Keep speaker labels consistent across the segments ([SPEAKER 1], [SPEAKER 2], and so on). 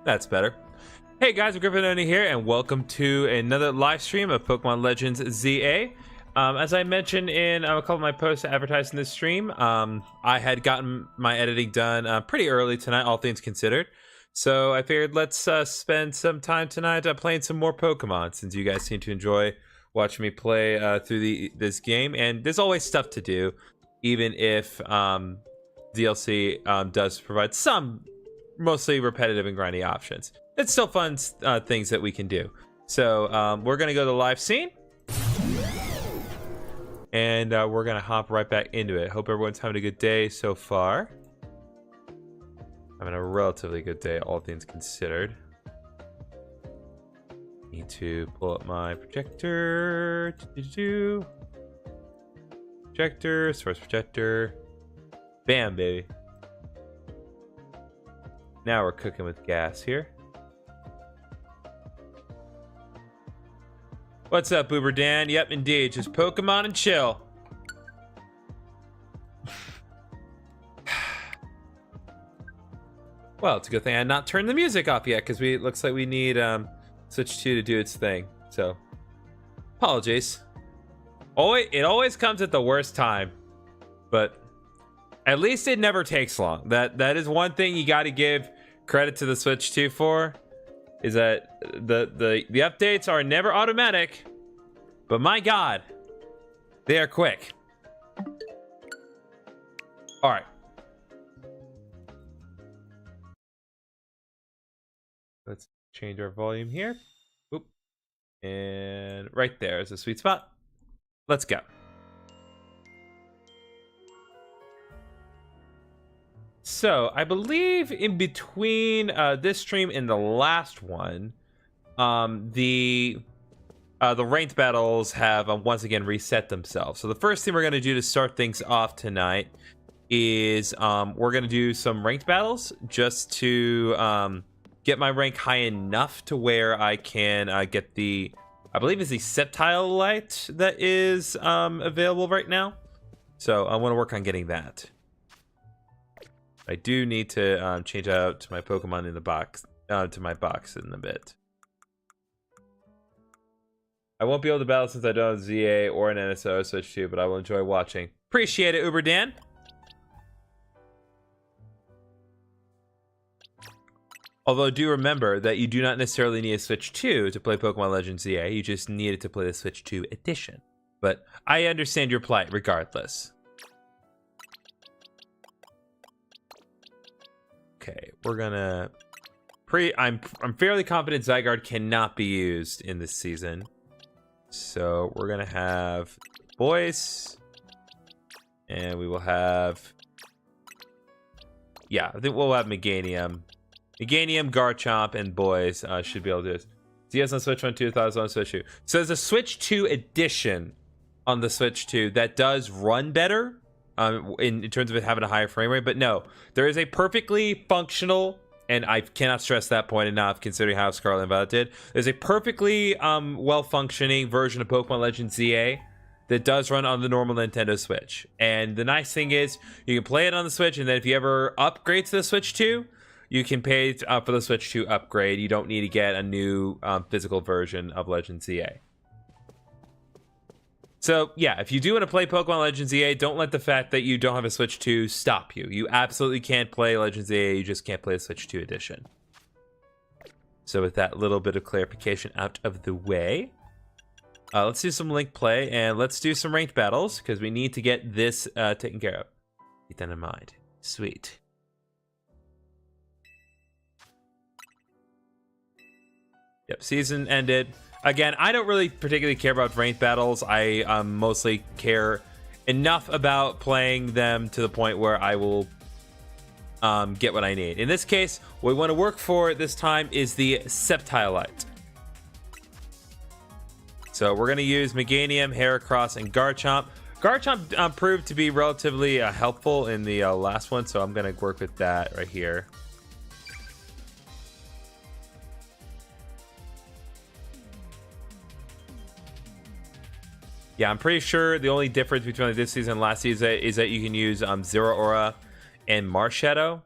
[SPEAKER 1] That's better. Hey guys, I'm Griffin here, and welcome to another live stream of Pokemon Legends ZA. As I mentioned in a couple of my posts advertising this stream, I had gotten my editing done pretty early tonight, all things considered. So I figured let's spend some time tonight playing some more Pokemon, since you guys seem to enjoy watching me play through this game. And there's always stuff to do, even if DLC does provide some mostly repetitive and grindy options. It's still fun things that we can do. So we're gonna go to the live scene, and we're gonna hop right back into it. Hope everyone's having a good day so far. Having a relatively good day, all things considered. Need to pull up my projector. Projector, source projector. Bam, baby. Now we're cooking with gas here. What's up, Boober Dan? Yep, indeed. Just Pokemon and chill. Well, it's a good thing I not turned the music off yet, because it looks like we need Switch 2 to do its thing. So, apologies. It always comes at the worst time, but at least it never takes long. That is one thing you got to give credit to the Switch 2 for, is that the updates are never automatic, but my god, they are quick. All right. Let's change our volume here. Oop. And right there is a sweet spot. Let's go. So I believe in between this stream and the last one, the ranked battles have once again reset themselves. So the first thing we're going to do to start things off tonight is we're going to do some ranked battles just to get my rank high enough to where I can get the, I believe it's the Sceptile Light that is available right now. So I want to work on getting that. I do need to change out my Pokemon in the box, to my box in a bit. I won't be able to battle since I don't have ZA or an NSO Switch 2, but I will enjoy watching. Appreciate it, Uber Dan. Although do remember that you do not necessarily need a Switch 2 to play Pokemon Legends ZA. You just need it to play the Switch 2 edition. But I understand your plight regardless. Okay, we're gonna I'm fairly confident Zygarde cannot be used in this season. So we're gonna have Voice, and we will have, yeah, I think we'll have Meganium, Garchomp, and Boys should be able to do this. DS on Switch 1, 2000 on Switch 2. So there's a Switch 2 edition on the Switch 2 that does run better. In terms of it having a higher frame rate, but no, there is a perfectly functional, and I cannot stress that point enough considering how Scarlet and Violet did. There's a perfectly well-functioning version of Pokemon Legends ZA that does run on the normal Nintendo Switch. And the nice thing is, you can play it on the Switch, and then if you ever upgrade to the Switch 2, you can pay for the Switch 2 upgrade. You don't need to get a new physical version of Legends ZA. So, yeah, if you do want to play Pokemon Legends ZA, don't let the fact that you don't have a Switch 2 stop you. You absolutely can't play Legends ZA, you just can't play the Switch 2 edition. So with that little bit of clarification out of the way, let's do some Link play, and let's do some ranked battles, because we need to get this taken care of. Keep that in mind. Sweet. Yep, season ended. Again, I don't really particularly care about ranked battles. I mostly care enough about playing them to the point where I will get what I need. In this case, what we want to work for this time is the Sceptile Light. So we're going to use Meganium, Heracross, and Garchomp. Garchomp proved to be relatively helpful in the last one, so I'm going to work with that right here. Yeah, I'm pretty sure the only difference between this season and last season is that you can use Zero Aura and Marshadow.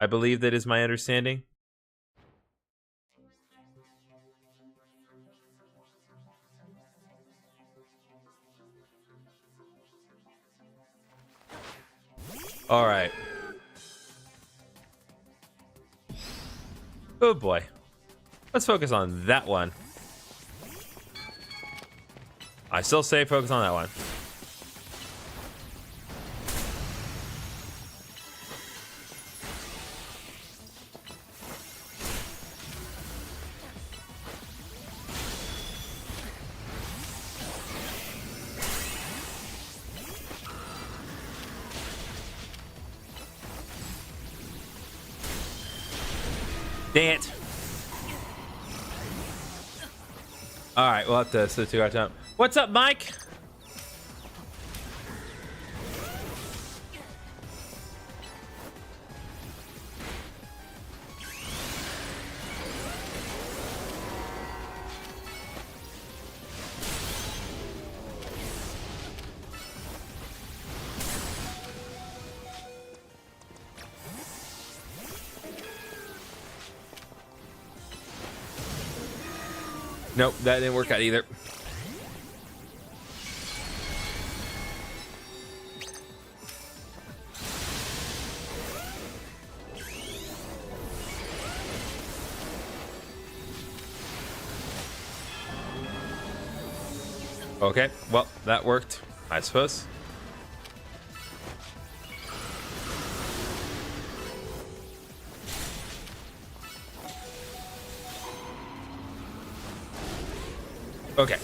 [SPEAKER 1] I believe that is my understanding. All right. Oh boy. Let's focus on that one. I still say focus on that one. Dang it. All right, we'll have to switch to our time. What's up, Mike? Nope, that didn't work out either. Okay, well, that worked, I suppose. Okay.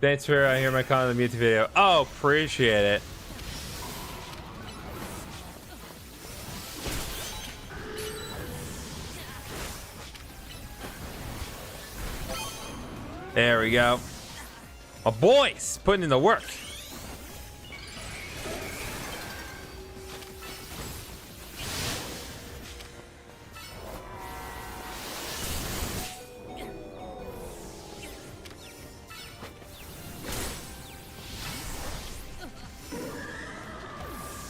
[SPEAKER 1] Thanks for hearing my comment on the Mewtwo video. Oh, appreciate it. There we go. My boys putting in the work.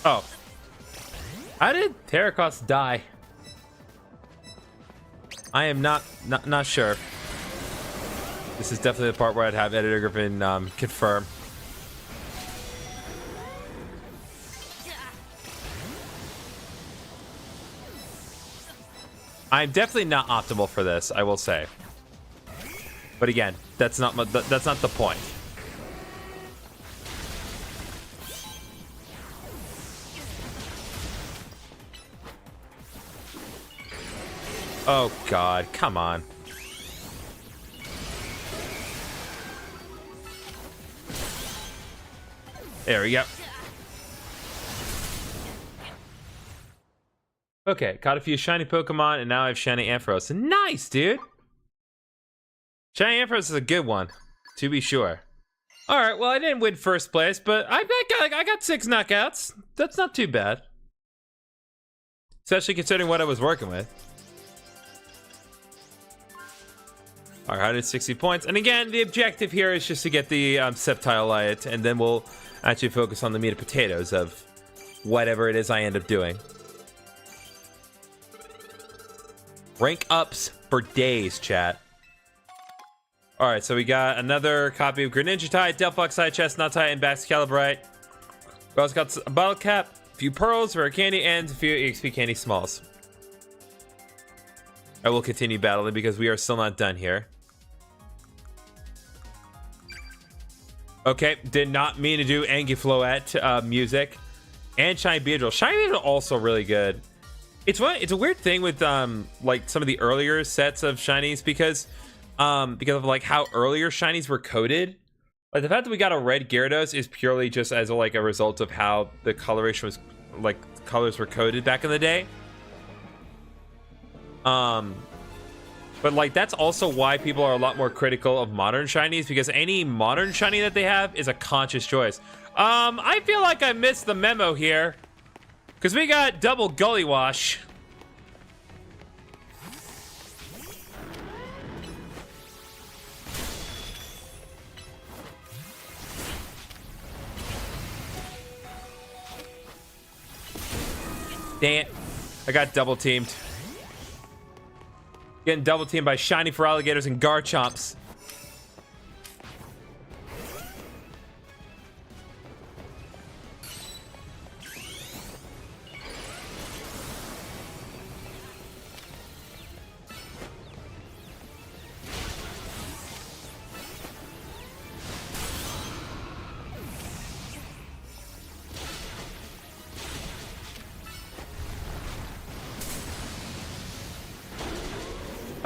[SPEAKER 1] Oh. How did Terracross die? I am not sure. This is definitely the part where I'd have Editor Griffin confirm. I'm definitely not optimal for this, I will say. But again, that's not the point. Oh God, come on. There we go. Okay, caught a few shiny Pokemon, and now I have shiny Ampharos. Nice, dude. Shiny Ampharos is a good one, to be sure. All right, well, I didn't win first place, but I got 6 knockouts. That's not too bad, especially considering what I was working with. All right, 160 points. And again, the objective here is just to get the Sceptile Light, and then we'll actually focus on the meat and potatoes of whatever it is I end up doing. Rank ups for days, chat. All right, so we got another copy of Greninja-type, Delphox-type, Chestnut-type, and Baxcalibrite. We also got a bottle cap, a few pearls, rare candy, and a few EXP candy smalls. I will continue battling because we are still not done here. Okay, did not mean to do Angifloette music. And Shiny Beedrill. Shiny Beedrill also really good. It's a weird thing with like some of the earlier sets of shinies because of like how earlier shinies were coded. Like the fact that we got a red Gyarados is purely just as like a result of how the coloration was, like colors were coded back in the day. But like that's also why people are a lot more critical of modern shinies, because any modern shiny that they have is a conscious choice. I feel like I missed the memo here, because we got double Gully Wash. Dang it. I got double teamed. Getting double teamed by Shiny for Alligators and Garchomps.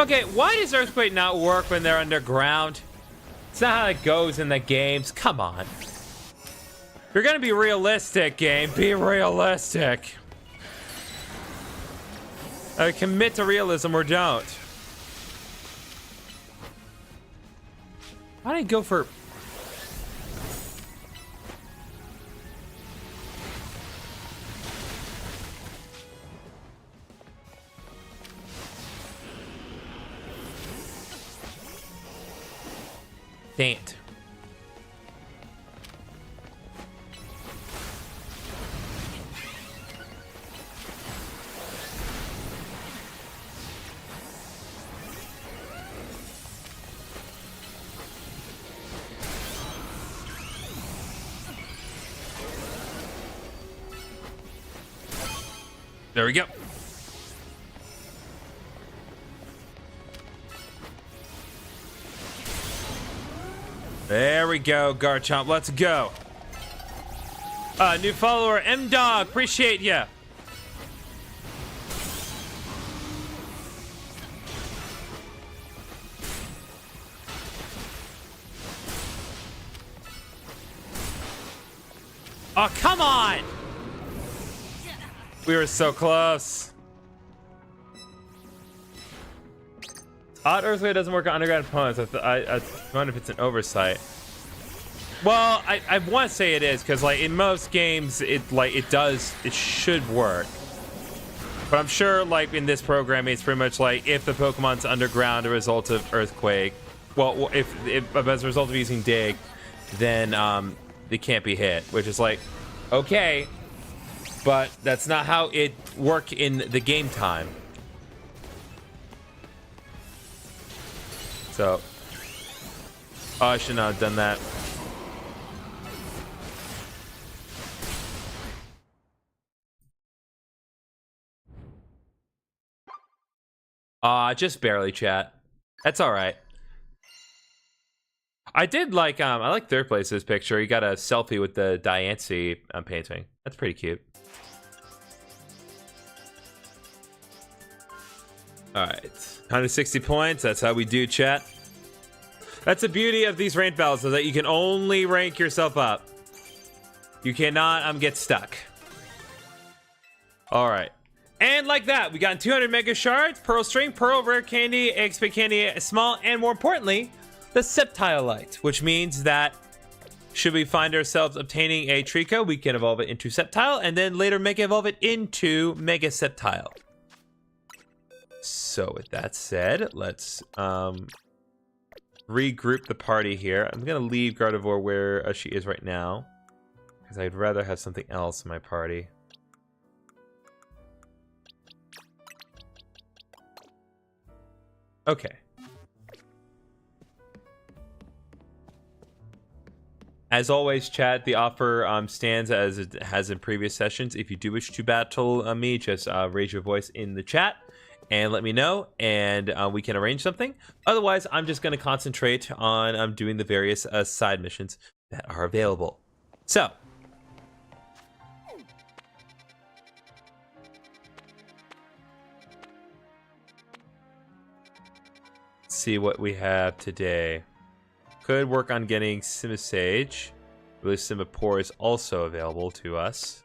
[SPEAKER 1] Okay, why does Earthquake not work when they're underground? It's not how it goes in the games. Come on. If you're gonna be realistic, game, be realistic. Commit to realism or don't. Why did I go for... Dang it. There we go. There we go, Garchomp. Let's go. New follower, M-Dog. Appreciate ya. Oh, come on. We were so close. Odd Earthquake doesn't work on underground opponents. I wonder if it's an oversight. Well, I want to say it is, because like in most games, it should work. But I'm sure like in this programming, it's pretty much like if the Pokemon's underground a result of Earthquake, well, if as a result of using Dig, then they can't be hit, which is like, okay, but that's not how it worked in the game time. So, oh, I should not have done that. Just barely, chat. That's all right. I did like, I like third place this picture. You got a selfie with the Diancie painting. That's pretty cute. All right, 160 points. That's how we do, chat. That's the beauty of these ranked battles, is that you can only rank yourself up. You cannot get stuck. All right. And like that, we got 200 Mega Shards, Pearl String, Pearl, Rare Candy, XP Candy, Small, and more importantly, the Sceptile Light, which means that should we find ourselves obtaining a Trico, we can evolve it into Sceptile, and then later Mega Evolve it into Mega Sceptile. So with that said, let's regroup the party here. I'm gonna leave Gardevoir where she is right now, because I'd rather have something else in my party. Okay. As always, chat, the offer stands as it has in previous sessions. If you do wish to battle me, just raise your voice in the chat and let me know, and we can arrange something. Otherwise, I'm just going to concentrate on doing the various side missions that are available. So, let's see what we have today. Could work on getting Simisage. I believe Simipour is also available to us,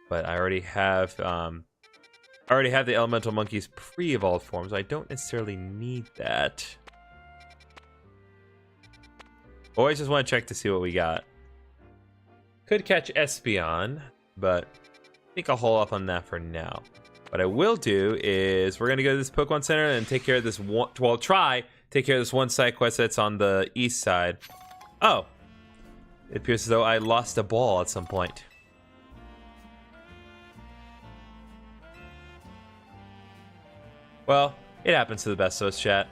[SPEAKER 1] but I already have the Elemental Monkey's pre-evolved form, so I don't necessarily need that. Always just want to check to see what we got. Could catch Espeon, but I think I'll hold off on that for now. What I will do is we're gonna go to this Pokemon Center and take care of this one. Well, take care of this one side quest that's on the east side. Oh, it appears as though I lost a ball at some point. Well, it happens to the best of us, chat.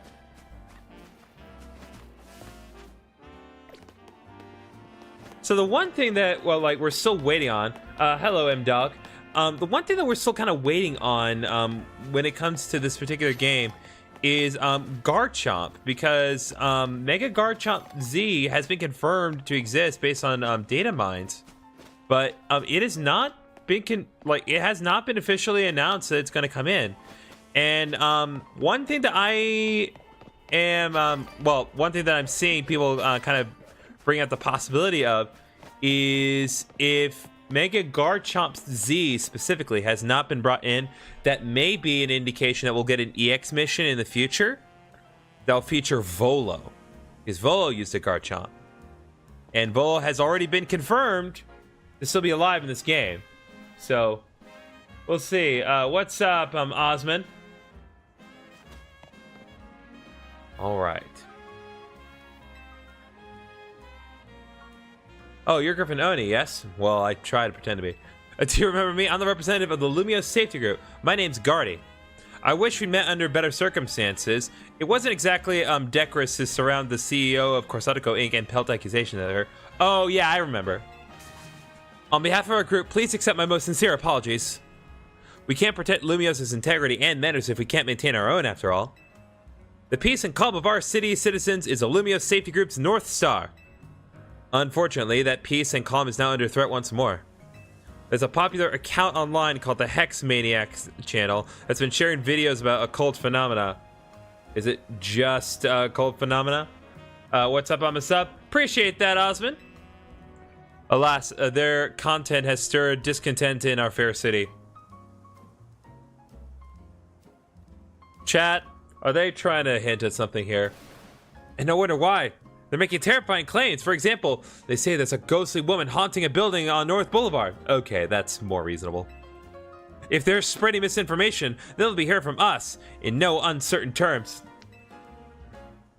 [SPEAKER 1] So the one thing that, well, like, we're still waiting on, hello, M-Dog. The one thing that we're still kind of waiting on when it comes to this particular game is Garchomp, because Mega Garchomp Z has been confirmed to exist based on data mines, but it has not been it has not been officially announced that it's going to come in. And one thing that I am, well, one thing that I'm seeing people kind of bring up the possibility of is if Mega Garchomp's Z specifically has not been brought in, that may be an indication that we'll get an EX mission in the future that'll feature Volo, because Volo used a Garchomp. And Volo has already been confirmed to still be alive in this game. So, we'll see. What's up, Osman? All right. Oh, you're Griffin Oni, yes? Well, I try to pretend to be. Do you remember me? I'm the representative of the Lumiose Safety Group. My name's Gardy. I wish we'd met under better circumstances. It wasn't exactly decorous to surround the CEO of Corsatico Inc. and pelt accusations at her. Oh, yeah, I remember. On behalf of our group, please accept my most sincere apologies. We can't protect Lumiose's integrity and manners if we can't maintain our own, after all. The peace and calm of our city's citizens is a Lumiose Safety Group's North Star. Unfortunately, that peace and calm is now under threat once more. There's a popular account online called the Hex Maniacs channel that's been sharing videos about occult phenomena. Is it just occult phenomena? What's up, I'm a sub? Appreciate that, Osman. Alas, their content has stirred discontent in our fair city. Chat, are they trying to hint at something here? And no wonder why. They're making terrifying claims. For example, they say there's a ghostly woman haunting a building on North Boulevard. Okay, that's more reasonable. If they're spreading misinformation, they'll be hearing from us in no uncertain terms.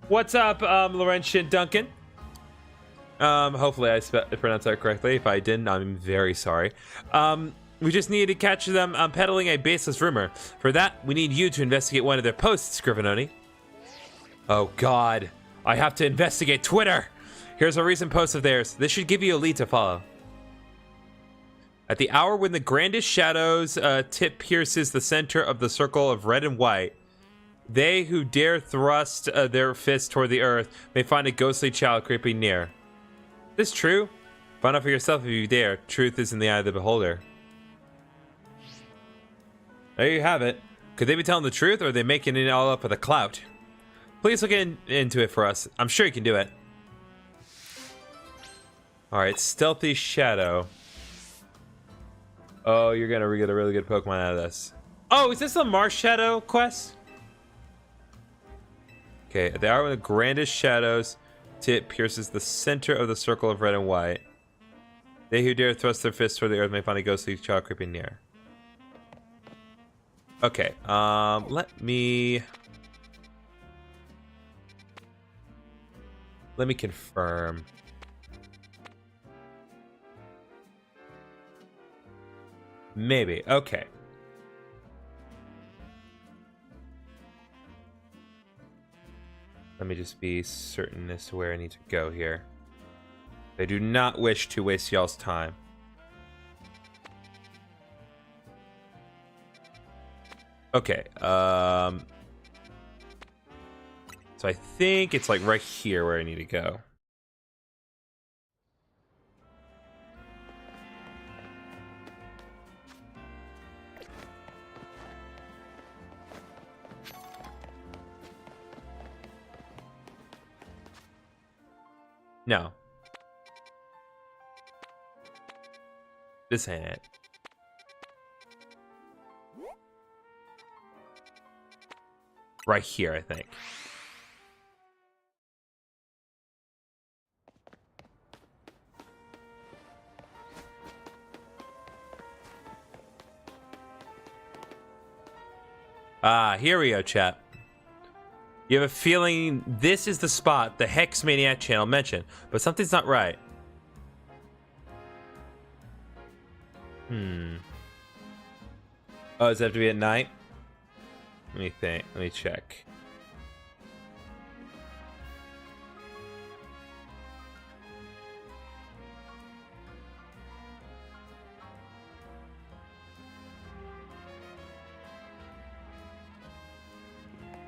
[SPEAKER 1] What's up, Laurentian Duncan? Hopefully I pronounced that correctly. If I didn't, I'm very sorry. We just need to catch them peddling a baseless rumor. For that, we need you to investigate one of their posts, Griffinoni. Oh, God. I have to investigate Twitter. Here's a recent post of theirs. This should give you a lead to follow. At the hour when the grandest shadows tip pierces the center of the circle of red and white, they who dare thrust their fists toward the earth may find a ghostly child creeping near. Is this true? Find out for yourself if you dare. Truth is in the eye of the beholder. There you have it. Could they be telling the truth, or are they making it all up for the clout? Please look into it for us. I'm sure you can do it. Alright, Stealthy Shadow. Oh, you're gonna get a really good Pokemon out of this. Oh, is this the Marsh Shadow quest? Okay, at the hour when the grandest shadows tip pierces the center of the circle of red and white, they who dare thrust their fists toward the earth may find a ghostly child creeping near. Okay, let me confirm. Maybe. Okay. Let me just be certain as to where I need to go here. I do not wish to waste y'all's time. Okay. So I think it's like right here where I need to go. No. This ain't it. Right here, I think. Ah, here we go, chat. You have a feeling this is the spot the Hex Maniac channel mentioned, but something's not right. Oh, does it have to be at night? Let me think. Let me check.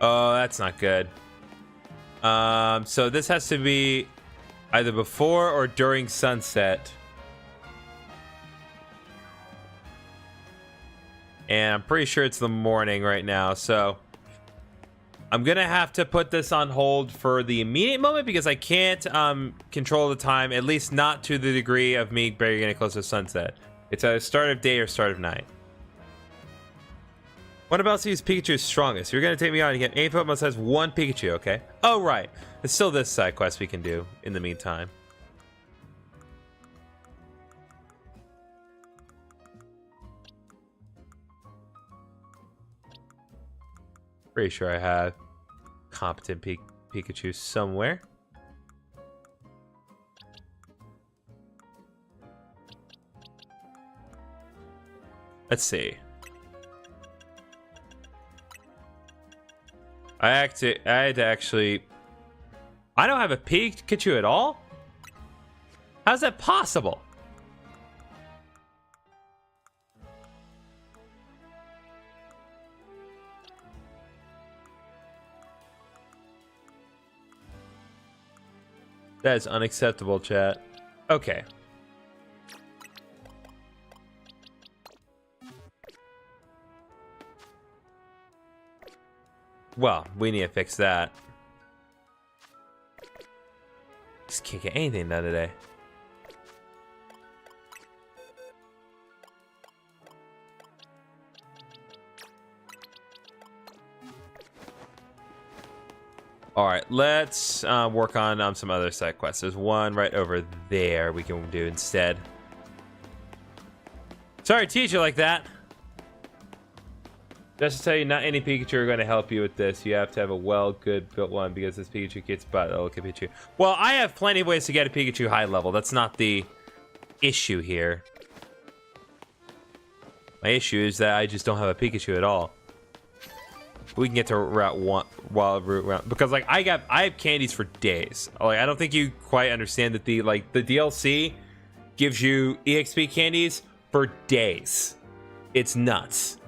[SPEAKER 1] Oh, that's not good. So this has to be either before or during sunset. And I'm pretty sure it's the morning right now, so I'm gonna have to put this on hold for the immediate moment because I can't control the time, at least not to the degree of me barely getting close to sunset. It's either start of day or start of night. What about use Pikachu's strongest? You're gonna take me on again. Any Pokemon has one Pikachu, okay? Oh, right. It's still this side quest we can do in the meantime. Pretty sure I have competent Pikachu somewhere. Let's see. I had to actually... I don't have a Pikachu at all? How's that possible? That is unacceptable, chat. Okay. Well, we need to fix that. Just can't get anything done today. All right, let's work on some other side quests. There's one right over there we can do instead. Sorry to teach you like that. Just to tell you, not any Pikachu are going to help you with this. You have to have a good built one because this Pikachu gets butt. Oh, Pikachu. Well, I have plenty of ways to get a Pikachu high level. That's not the issue here. My issue is that I just don't have a Pikachu at all. We can get to Route 1, Wild Route, because like I have candies for days. Like I don't think you quite understand that the DLC gives you EXP candies for days. It's nuts.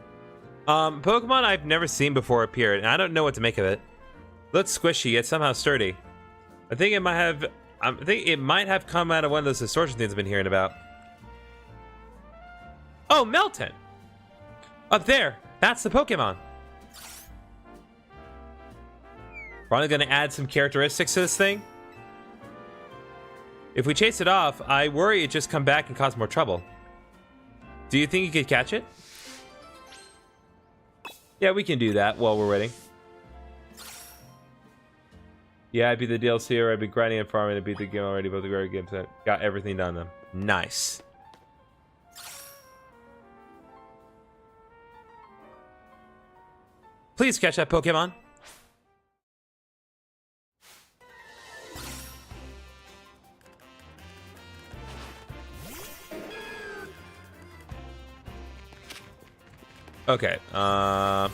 [SPEAKER 1] Pokemon I've never seen before appeared, and I don't know what to make of it. Looks squishy, yet somehow sturdy. I think it might have come out of one of those distortion things I've been hearing about. Oh, Melton! Up there! That's the Pokemon! Probably gonna add some characteristics to this thing. If we chase it off, I worry it just come back and cause more trouble. Do you think you could catch it? Yeah, we can do that while we're waiting. Yeah, I'd be the DLC or I'd be grinding and farming to beat the game already, but the great games got everything done then. Nice. Please catch that Pokemon. Okay, oh,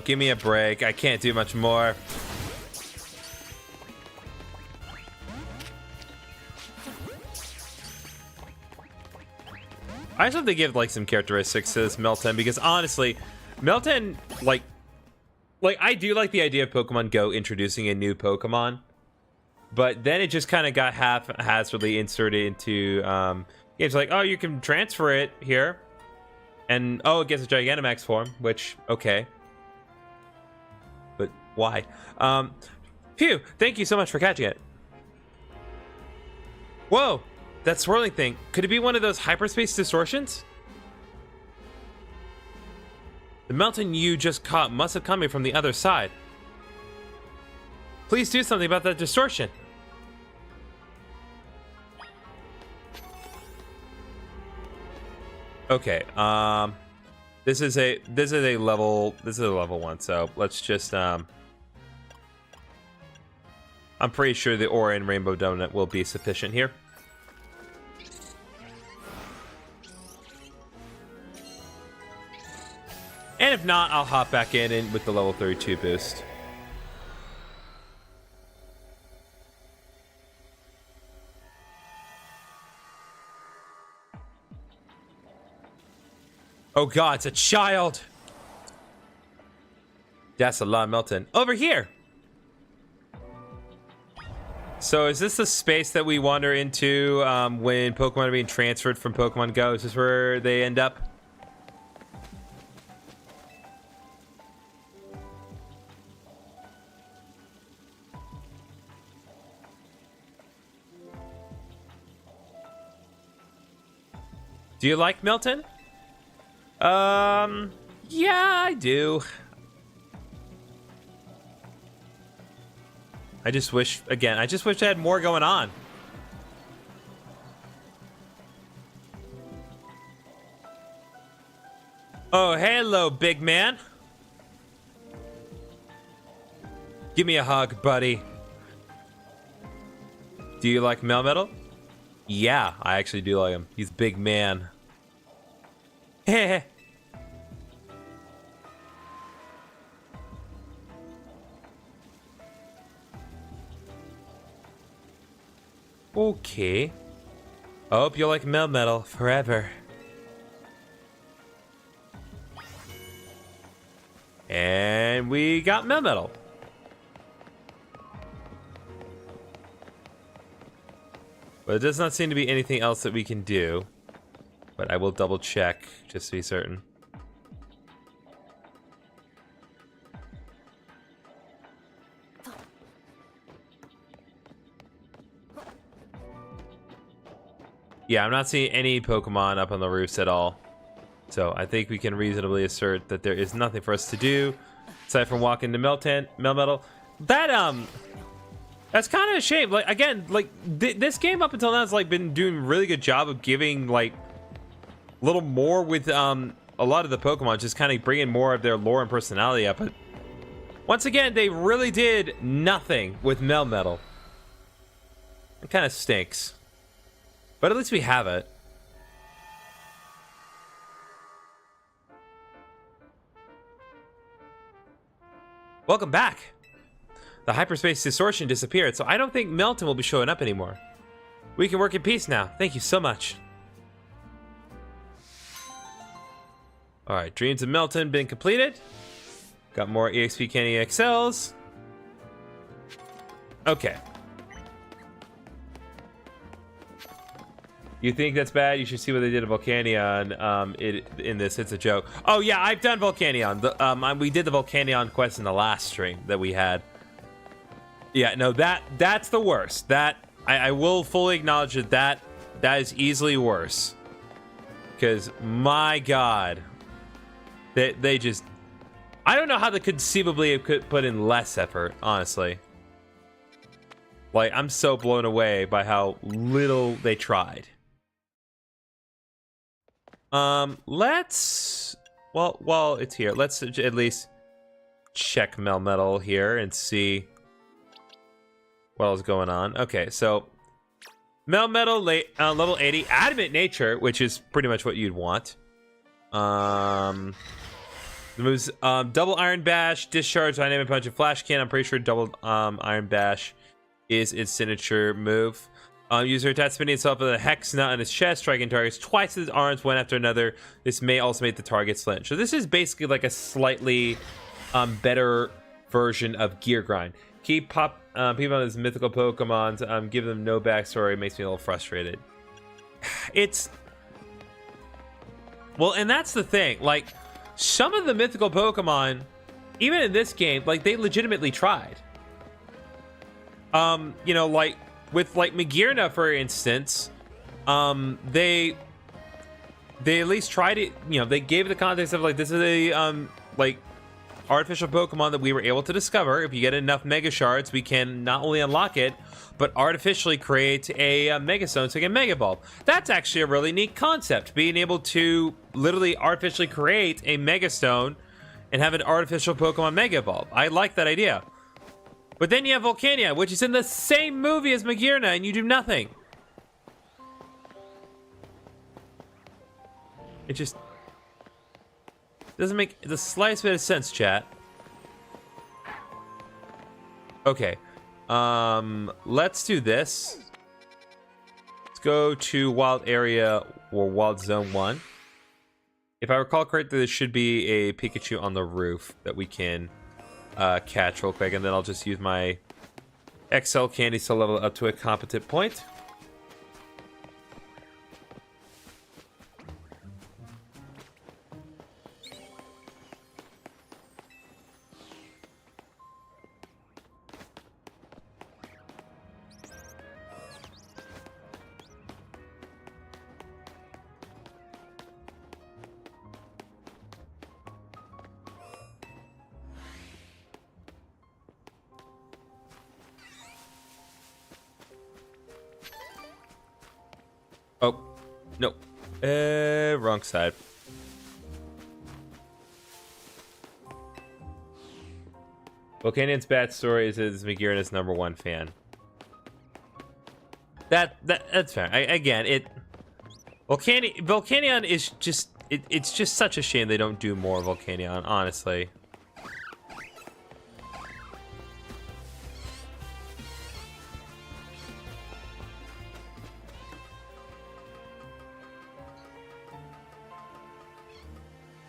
[SPEAKER 1] give me a break. I can't do much more. I just have to give like some characteristics to this Melton because honestly, Melton like I do like the idea of Pokemon Go introducing a new Pokemon. But then it just kind of got haphazardly inserted into games like, oh, you can transfer it here. And, oh, it gets a Gigantamax form, which, okay. But why? Phew, thank you so much for catching it. Whoa, that swirling thing. Could it be one of those hyperspace distortions? The Melton you just caught must have come from the other side. Please do something about that distortion. Okay, this is a level 1, so let's just I'm pretty sure the Aura and Rainbow Donut will be sufficient here. And if not, I'll hop back in with the level 32 boost. Oh god, it's a child! That's a lot, Melton. Over here! So is this the space that we wander into when Pokemon are being transferred from Pokemon Go? Is this where they end up? Do you like Milton? Yeah, I do. I just wish I had more going on. Oh, hello, big man. Give me a hug, buddy. Do you like Melmetal? Yeah, I actually do like him. He's a big man. Heh. Okay. I hope you like Melmetal forever. And we got Melmetal. But it does not seem to be anything else that we can do. But I will double check just to be certain. Yeah, I'm not seeing any Pokemon up on the roofs at all. So I think we can reasonably assert that there is nothing for us to do aside from walk into Melmetal. That's kind of a shame. Like, again, like this game up until now has like been doing a really good job of giving like a little more with a lot of the Pokemon, just kind of bringing more of their lore and personality up. But once again, they really did nothing with Melmetal. It kind of stinks. But at least we have it. Welcome back. The hyperspace distortion disappeared, so I don't think Melton will be showing up anymore. We can work in peace now. Thank you so much. Alright, Dreams of Melton been completed. Got more EXP Candy XLs. Okay. You think that's bad? You should see what they did to Volcanion in this. It's a joke. Oh, yeah, I've done Volcanion. We did the Volcanion quest in the last stream that we had. Yeah, no, that's the worst. I will fully acknowledge that is easily worse. Because, my God, they just... I don't know how they conceivably could put in less effort, honestly. Like, I'm so blown away by how little they tried. Let's... Well, while it's here, let's at least check Melmetal here and see what is going on. Okay, so Melmetal level 80, Adamant Nature, which is pretty much what you'd want. The moves double Iron Bash, Discharge, Dynamic Punch, and Flash Cannon. I'm pretty sure double Iron Bash is its signature move. User attacks spinning itself with a hex nut on its chest, striking targets twice with its arms, one after another. This may also make the target flinch. So this is basically like a slightly better version of Gear Grind. Keep people on these mythical Pokemon, give them no backstory. It makes me a little frustrated. It's... Well, and that's the thing. Like, some of the mythical Pokemon, even in this game, like, they legitimately tried. You know, like, with, like, Magearna, for instance, they at least tried it, you know, they gave it the context of, like, this is a, like, artificial Pokemon that we were able to discover. If you get enough Mega Shards, we can not only unlock it, but artificially create a Mega Stone so we can Mega Evolve. That's actually a really neat concept, being able to literally artificially create a Mega Stone and have an artificial Pokemon Mega Evolve. I like that idea. But then you have Volcania, which is in the same movie as Magearna, and you do nothing. It just doesn't make the slightest bit of sense, chat. Okay. Let's do this. Let's go to Wild Area or Wild Zone 1. If I recall correctly, there should be a Pikachu on the roof that we can catch real quick, and then I'll just use my XL candy still level up to a competent point. Oh, no. Wrong side. Volcanian's bad story is Megira's #1 fan. That's fair. Volcanion is just it's just such a shame they don't do more Volcanion, honestly.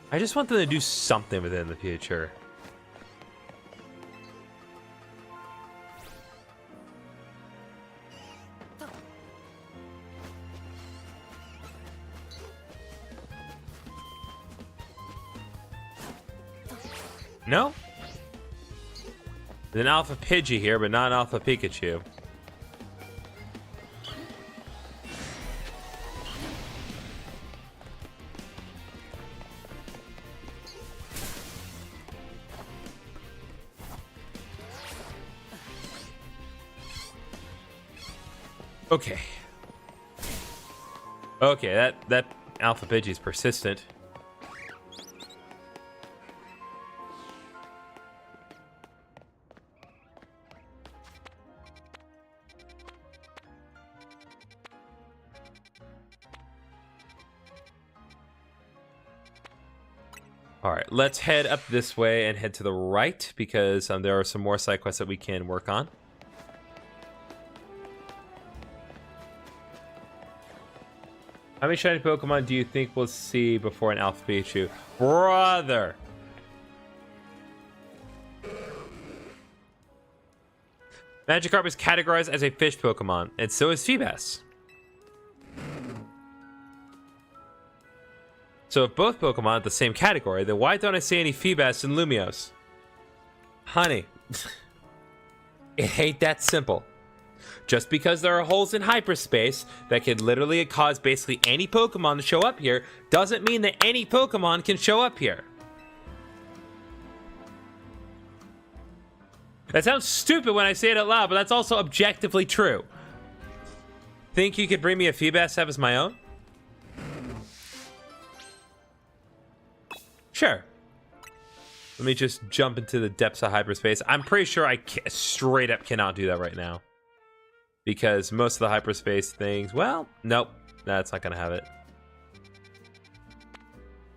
[SPEAKER 1] I just want them to do something with it in the future. No? There's an Alpha Pidgey here, but not an Alpha Pikachu. Okay. Okay, that Alpha Pidgey is persistent. All right, let's head up this way and head to the right because there are some more side quests that we can work on. How many shiny Pokemon do you think we'll see before an Alpha Pikachu? Brother! Magikarp is categorized as a fish Pokemon, and so is Feebas. So if both Pokemon are the same category, then why don't I see any Feebas in Lumiose? Honey, it ain't that simple. Just because there are holes in hyperspace that could literally cause basically any Pokemon to show up here doesn't mean that any Pokemon can show up here. That sounds stupid when I say it out loud, but that's also objectively true. Think you could bring me a Feebas to have as my own? Sure. Let me just jump into the depths of hyperspace. I'm pretty sure I straight up cannot do that right now. Because most of the hyperspace things, well, nope. That's not gonna have it.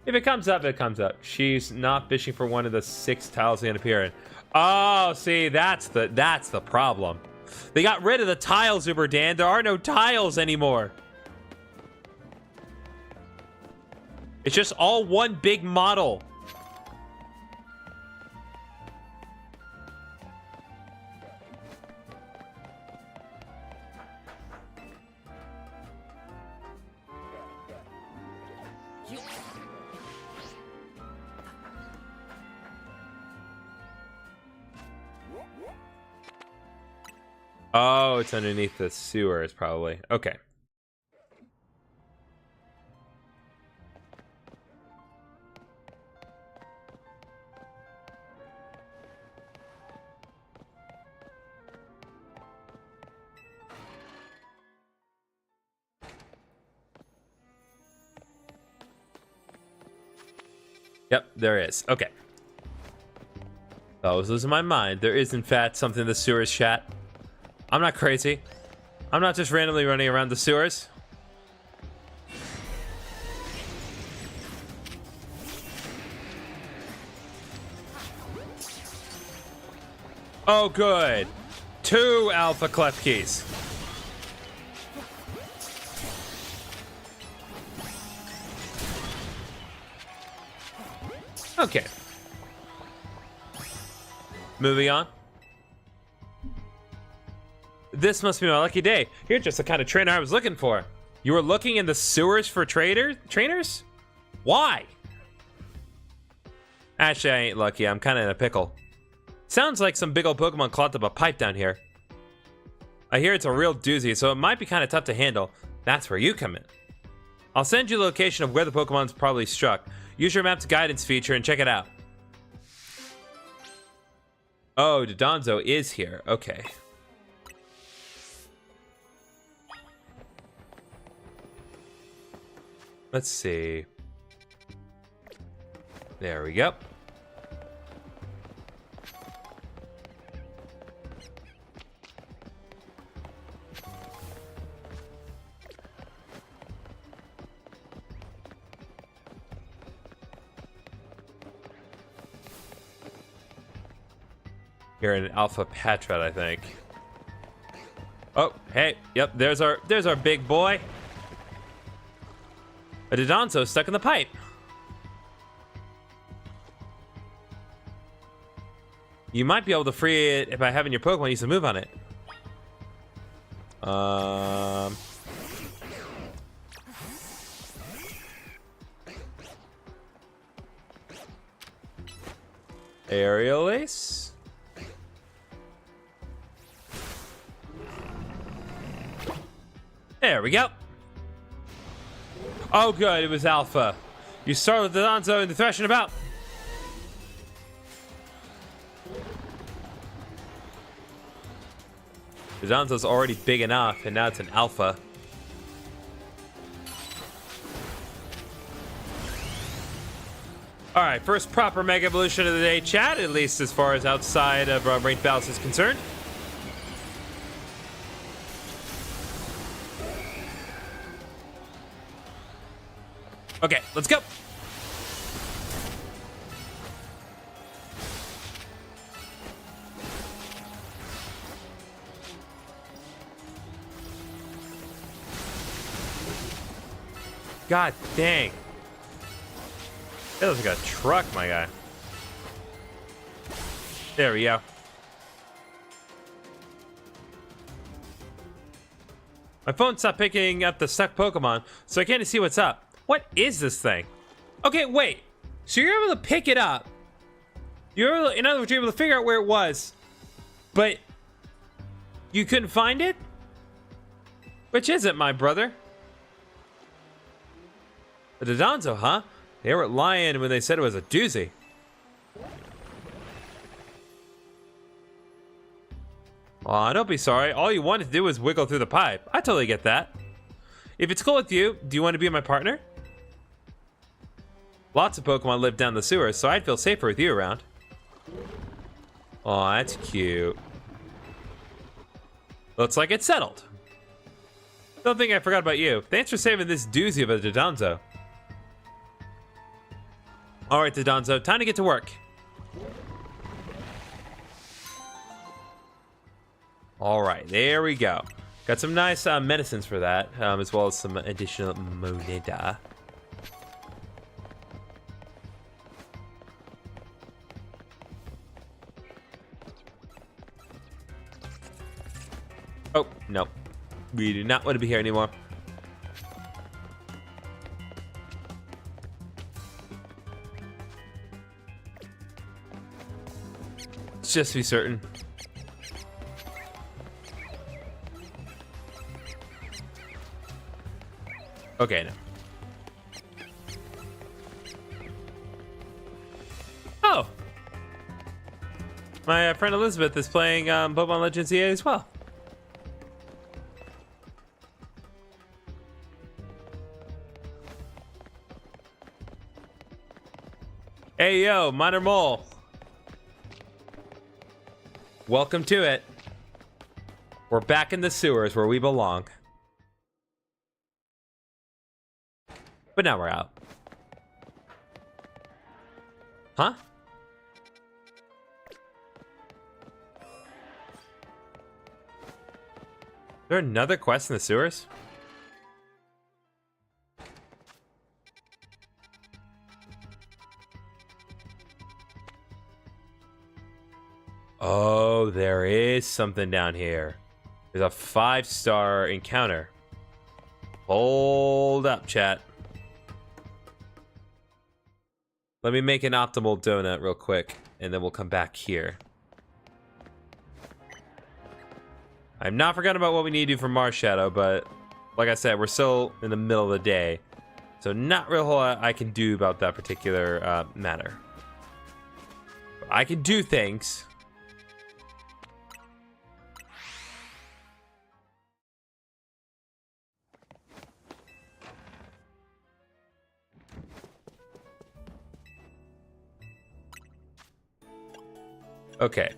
[SPEAKER 1] If it comes up, it comes up. She's not fishing for one of the 6 tiles gonna appear in. Oh, see, that's the problem. They got rid of the tiles, Uberdan. There are no tiles anymore. It's just all one big model. Oh, it's underneath the sewers, probably. Okay. Yep, there is. Okay. I was losing my mind. There is, in fact, something in the sewers, chat. I'm not crazy. I'm not just randomly running around the sewers. Oh, good. 2 Alpha Klefkis. Okay. This must be my lucky day. You're just the kind of trainer I was looking for. You were looking in the sewers for trainers? Why? Actually, I ain't lucky. I'm kind of in a pickle. Sounds like some big old Pokemon clogged up a pipe down here. I hear it's a real doozy, so it might be kind of tough to handle. That's where you come in. I'll send you the location of where the Pokemon's probably struck. Use your map's guidance feature and check it out. Oh, Dodonzo is here. Okay. Let's see. There we go. You're an Alpha Patrat, I think. Oh, hey, yep, there's our big boy. A Dodonzo stuck in the pipe. You might be able to free it by having your Pokemon use a move on it. Aerial Ace. There we go. Oh, good. It was Alpha. You start with the Dodonzo and the thrashing about. The Dodonzo's already big enough, and now it's an Alpha. All right, first proper Mega Evolution of the day, chat, at least as far as outside of ranked battles is concerned. Okay, let's go. God dang. That looks like a truck, my guy. There we go. My phone stopped picking up the stuck Pokemon, so I can't see what's up. What is this thing? Okay, wait. So you're able to pick it up. In other words, you're able to figure out where it was, but you couldn't find it? Which is it, my brother? The Dodonzo, huh? They were lying when they said it was a doozy. Aw, don't be sorry. All you wanted to do was wiggle through the pipe. I totally get that. If it's cool with you, do you want to be my partner? Lots of Pokemon live down the sewers, so I'd feel safer with you around. Aw, that's cute. Looks like it's settled. Don't think I forgot about you. Thanks for saving this doozy of a Dodonzo. Alright, Dodonzo, time to get to work. Alright, there we go. Got some nice medicines for that, as well as some additional moneda. Oh, no. We do not want to be here anymore. Let's just be certain. Okay, no. Oh! My friend Elizabeth is playing Pokemon Legends EA as well. Hey, yo, Minor Mole. Welcome to it. We're back in the sewers where we belong. But now we're out. Huh? Is there another quest in the sewers? Oh, there is something down here. There's a 5-star encounter. Hold up, chat. Let me make an optimal donut real quick, and then we'll come back here. I'm not forgetting about what we need to do for Mars Shadow, but like I said, we're still in the middle of the day. So not real whole lot I can do about that particular matter. I can do things. Okay.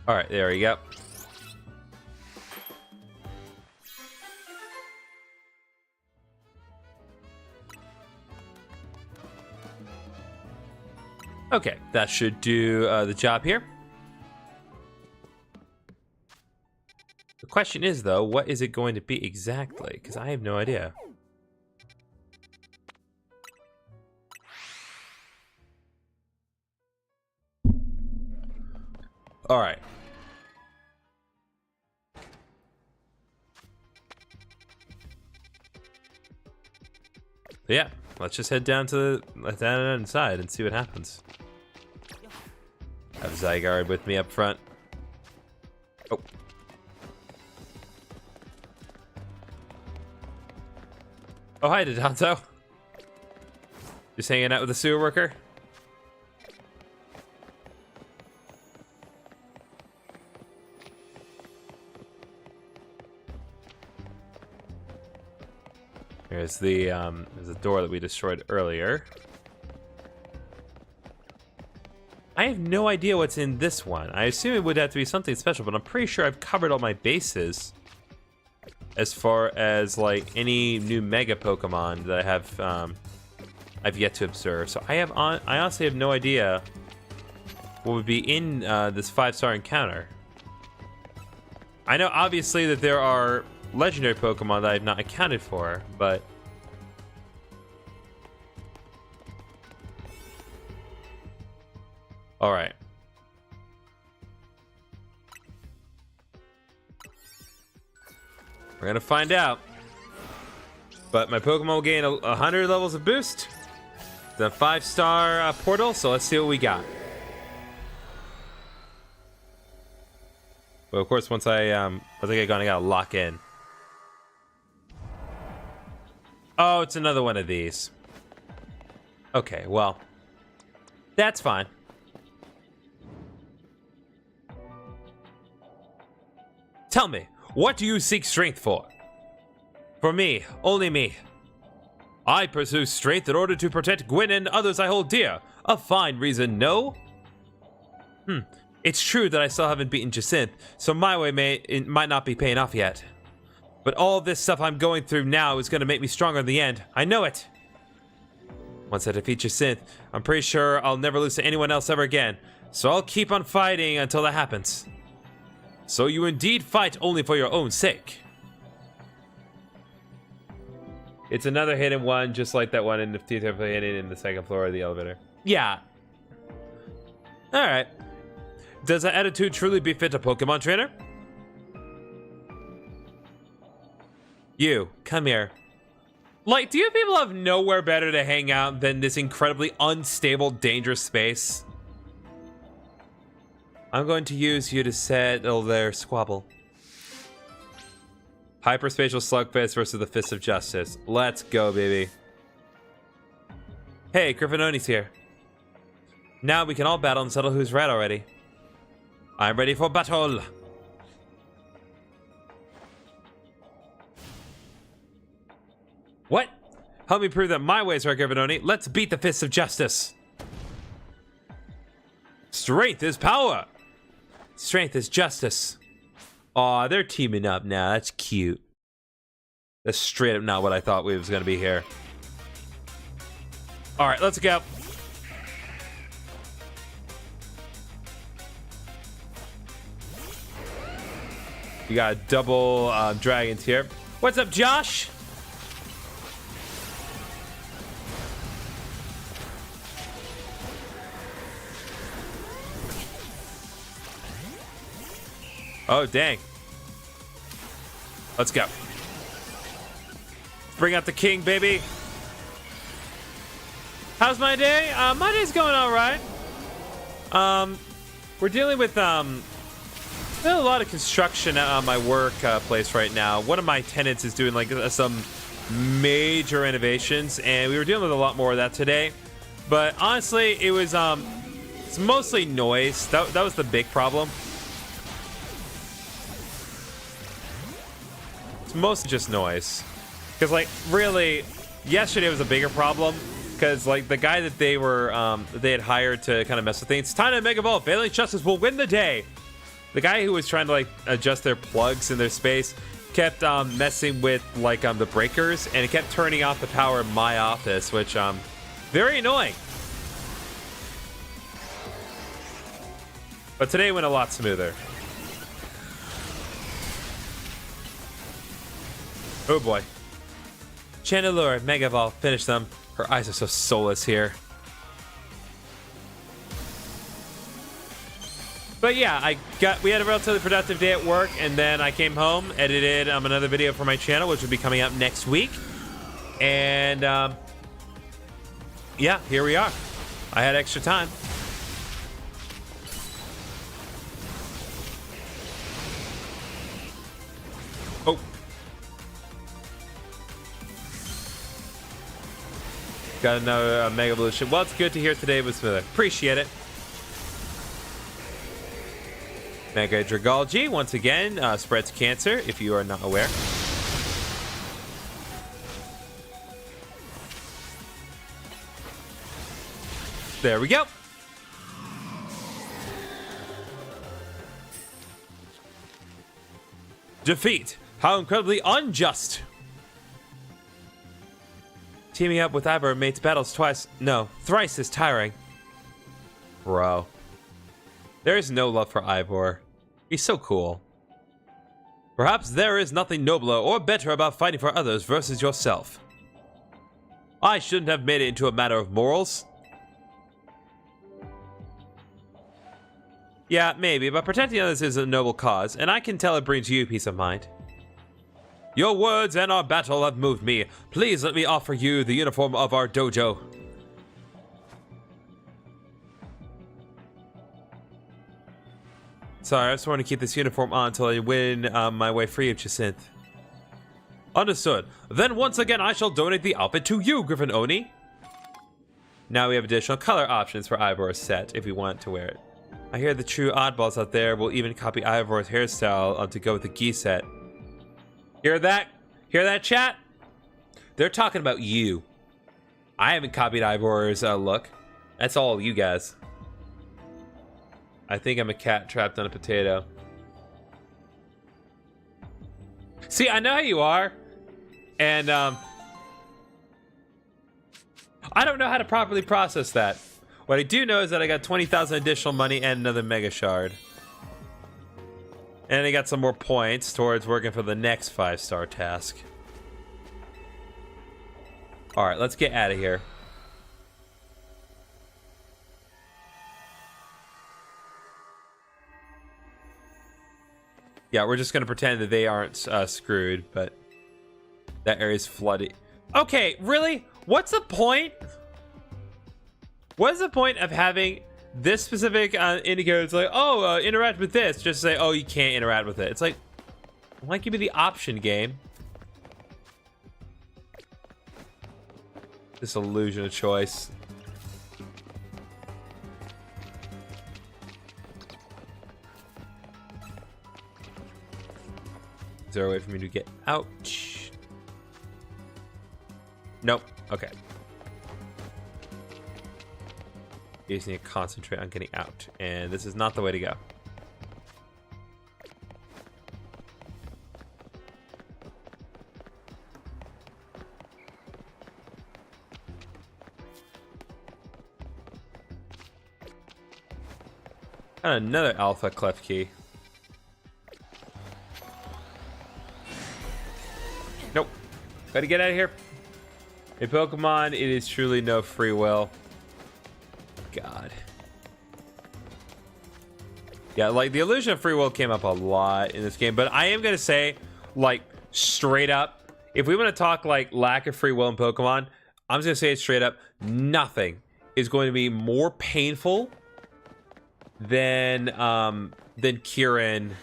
[SPEAKER 1] All right, there we go. Okay, that should do the job here. The question is, though, what is it going to be exactly? Because I have no idea. All right. Yeah, let's just head down to the inside and see what happens. Have Zygarde with me up front. Oh. Oh, hi, Dodanto. Just hanging out with the sewer worker? There's the door that we destroyed earlier. I have no idea what's in this one. I assume it would have to be something special, but I'm pretty sure I've covered all my bases as far as like any new Mega Pokemon that I have I've yet to observe. So I honestly have no idea what would be in this 5-star encounter. I know obviously that there are legendary Pokemon that I've not accounted for, but all right. We're gonna find out. But my Pokemon will gain 100 levels of boost. The 5-star portal, so let's see what we got. Well, of course, once I get going, I gotta lock in. Oh, it's another one of these. Okay, well, that's fine. Tell me, what do you seek strength for? For me, only me. I pursue strength in order to protect Gwyn and others I hold dear. A fine reason, no? It's true that I still haven't beaten Jacinth, so my way might not be paying off yet. But all this stuff I'm going through now is going to make me stronger in the end. I know it. Once I defeat Jacinth, I'm pretty sure I'll never lose to anyone else ever again. So I'll keep on fighting until that happens. So you indeed fight only for your own sake. It's another hidden one, just like that one in the theater hidden in the second floor of the elevator. Yeah. Alright. Does that attitude truly befit a Pokemon trainer? You, come here. Like, do you people have nowhere better to hang out than this incredibly unstable, dangerous space? I'm going to use you to settle their squabble. Hyperspatial Slugfist versus the Fist of Justice. Let's go, baby. Hey, Griffinoni's here. Now we can all battle and settle who's right already. I'm ready for battle. What? Help me prove that my ways are Griffinoni. Let's beat the Fist of Justice. Strength is power. Strength is justice. Aw, they're teaming up now. That's cute. That's straight up not what I thought we was going to be here. All right, let's go. You got double dragons here. What's up, Josh? Oh, dang. Let's go. Bring out the king, baby. How's my day? My day's going all right. We're dealing with a lot of construction on my work place right now. One of my tenants is doing like some major renovations, and we were dealing with a lot more of that today. But honestly, it was it's mostly noise. That was the big problem. It's mostly just noise. Because like really, yesterday was a bigger problem. Because like the guy that they were they had hired to kind of mess with things. It's time to Mega Evolve. Failing Justice will win the day. The guy who was trying to like adjust their plugs in their space kept messing with like the breakers, and it kept turning off the power in my office, which very annoying. But today went a lot smoother. Oh boy. Chandelure, Mega Evolve, finish them. Her eyes are so soulless here. But yeah, we had a relatively productive day at work, and then I came home, edited another video for my channel, which will be coming up next week. And yeah, here we are. I had extra time. Oh. Got another Mega Evolution. Well, it's good to hear today was smooth. Appreciate it. Mega Dragology, once again, spreads cancer, if you are not aware. There we go. Defeat. How incredibly unjust. Teaming up with Ivor mates battles thrice is tiring. Bro. There is no love for Ivor. He's so cool. Perhaps there is nothing nobler or better about fighting for others versus yourself. I shouldn't have made it into a matter of morals. Yeah, maybe, but protecting others is a noble cause, and I can tell it brings you peace of mind. Your words and our battle have moved me. Please let me offer you the uniform of our dojo. Sorry, I just want to keep this uniform on until I win my way free of Jacinth. Understood. Then once again, I shall donate the outfit to you, Griffin Oni. Now we have additional color options for Ivor's set if we want to wear it. I hear the true oddballs out there will even copy Ivor's hairstyle to go with the gi set. Hear that? Hear that, chat? They're talking about you. I haven't copied Ivor's look. That's all you guys. I think I'm a cat trapped on a potato. See, I know how you are. And, I don't know how to properly process that. What I do know is that I got 20,000 additional money and another Mega Shard. And I got some more points towards working for the next 5-star task. Alright, let's get out of here. Yeah, we're just going to pretend that they aren't screwed, but that area's flooded. Okay, really? What's the point? What is the point of having this specific indicator? It's like, oh, interact with this. Just say, oh, you can't interact with it. It's like, why give me the option, game? This illusion of choice. Is there a way for me to get out? Nope. Okay. You just need to concentrate on getting out. And this is not the way to go. And another alpha clef key. Gotta get out of here. In Pokemon, it is truly no free will. God. Yeah, like the illusion of free will came up a lot in this game, but I am gonna say, like, straight up, if we want to talk like lack of free will in Pokemon, I'm just gonna say it straight up, nothing is going to be more painful than Kieran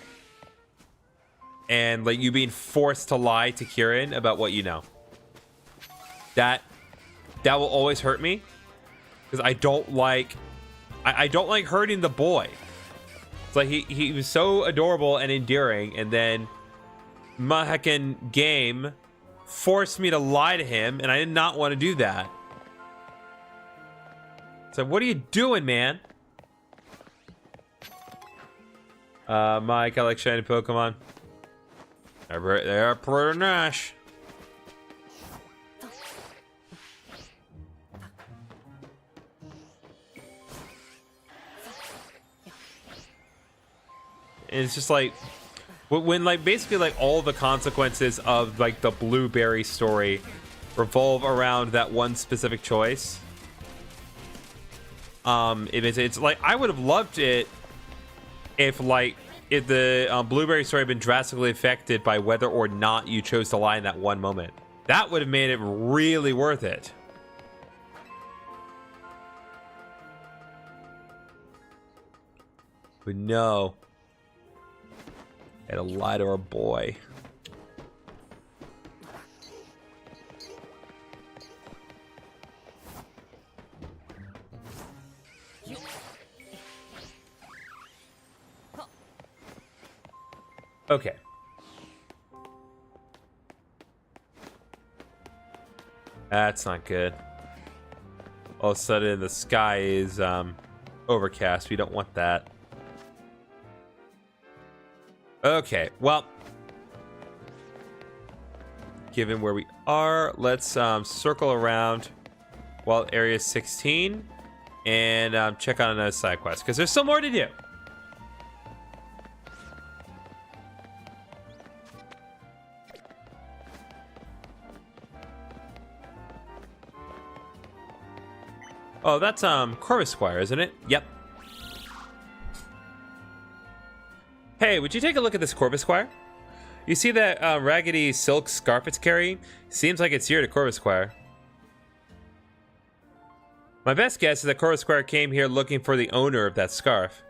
[SPEAKER 1] and like you being forced to lie to Kieran about what you know. That will always hurt me because I don't like hurting the boy. It's like he was so adorable and endearing, and then my heckin' game forced me to lie to him, and I did not want to do that. So what are you doing, man? Mike, I like shiny Pokemon. They're pretty nice. It's just like when like basically like all the consequences of like the blueberry story revolve around that one specific choice. It's like I would have loved it if the blueberry story had been drastically affected by whether or not you chose to lie in that one moment. That would have made it really worth it. But no. Had to lie to our boy. Okay. That's not good. All of a sudden the sky is overcast. We don't want that. Okay, well, given where we are, let's circle around while area 16 and check on another side quest because there's still more to do. Oh, that's Corvus Squire, isn't it? Yep. Hey, would you take a look at this Corvus Squire? You see that raggedy silk scarf it's carrying? Seems like it's here to Corvus Squire. My best guess is that Corvus Squire came here looking for the owner of that scarf.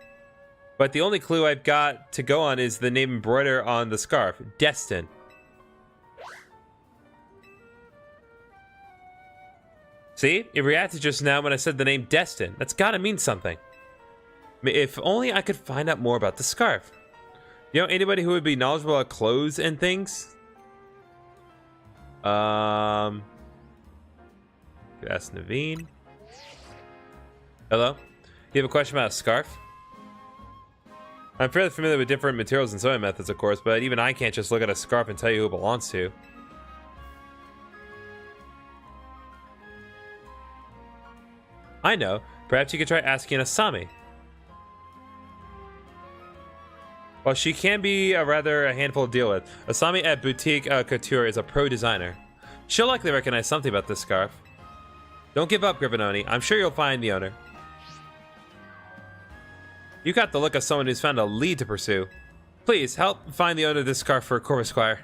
[SPEAKER 1] But the only clue I've got to go on is the name embroidered on the scarf, Destin. See? It reacted just now when I said the name Destin. That's gotta mean something. If only I could find out more about the scarf. You know anybody who would be knowledgeable about clothes and things? Ask Naveen. Hello? You have a question about a scarf? I'm fairly familiar with different materials and sewing methods, of course, but even I can't just look at a scarf and tell you who it belongs to. I know. Perhaps you could try asking Asami. Well, she can be a handful to deal with. Asami at Boutique Couture is a pro designer. She'll likely recognize something about this scarf. Don't give up, Griffinoni. I'm sure you'll find the owner. You got the look of someone who's found a lead to pursue. Please, help find the owner of this scarf for Corvus Squire.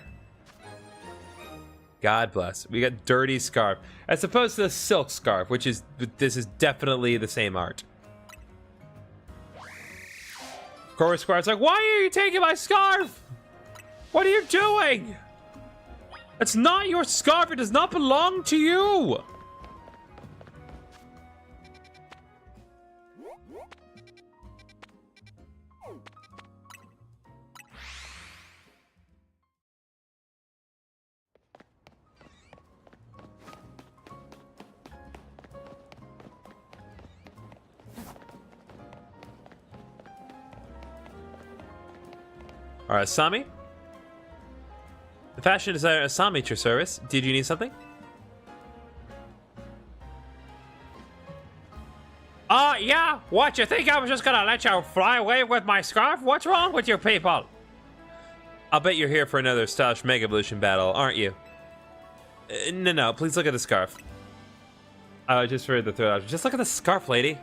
[SPEAKER 1] God bless. We got dirty scarf. As opposed to the silk scarf, this is definitely the same art. Corvus Squire's like, why are you taking my scarf? What are you doing? It's not your scarf. It does not belong to you. All right, Asami? The fashion designer Asami at your service. Did you need something? Yeah. What, you think I was just gonna let you fly away with my scarf? What's wrong with you people? I'll bet you're here for another stylish Mega Evolution battle, aren't you? No. Please look at the scarf. Just for the third option. Just look at the scarf, lady.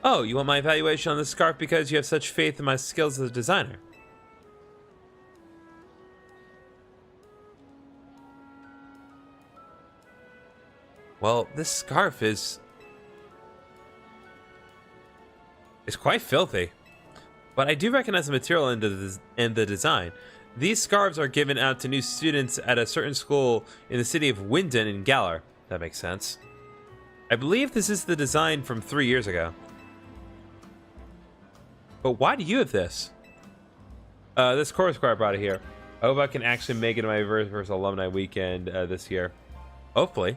[SPEAKER 1] Oh, you want my evaluation on the scarf because you have such faith in my skills as a designer? Well, this scarf is quite filthy, but I do recognize the material and the design. These scarves are given out to new students at a certain school in the city of Winden in Galar. That makes sense. I believe this is the design from 3 years ago. But why do you have this? This chorus choir brought it here. I hope I can actually make it to my verse alumni weekend this year. Hopefully.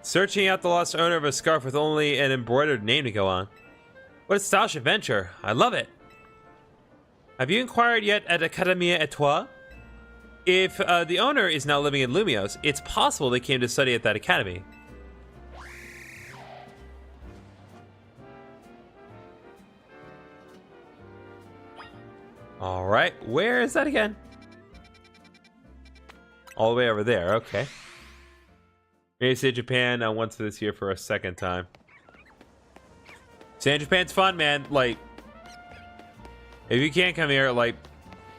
[SPEAKER 1] Searching out the lost owner of a scarf with only an embroidered name to go on. What a stylish adventure. I love it. Have you inquired yet at Academia Etoile? If the owner is now living in Lumiose, it's possible they came to study at that academy. Alright, where is that again? All the way over there, okay. Maybe say Japan once this year for a second time. Saying Japan's fun, man. Like, if you can't come here, like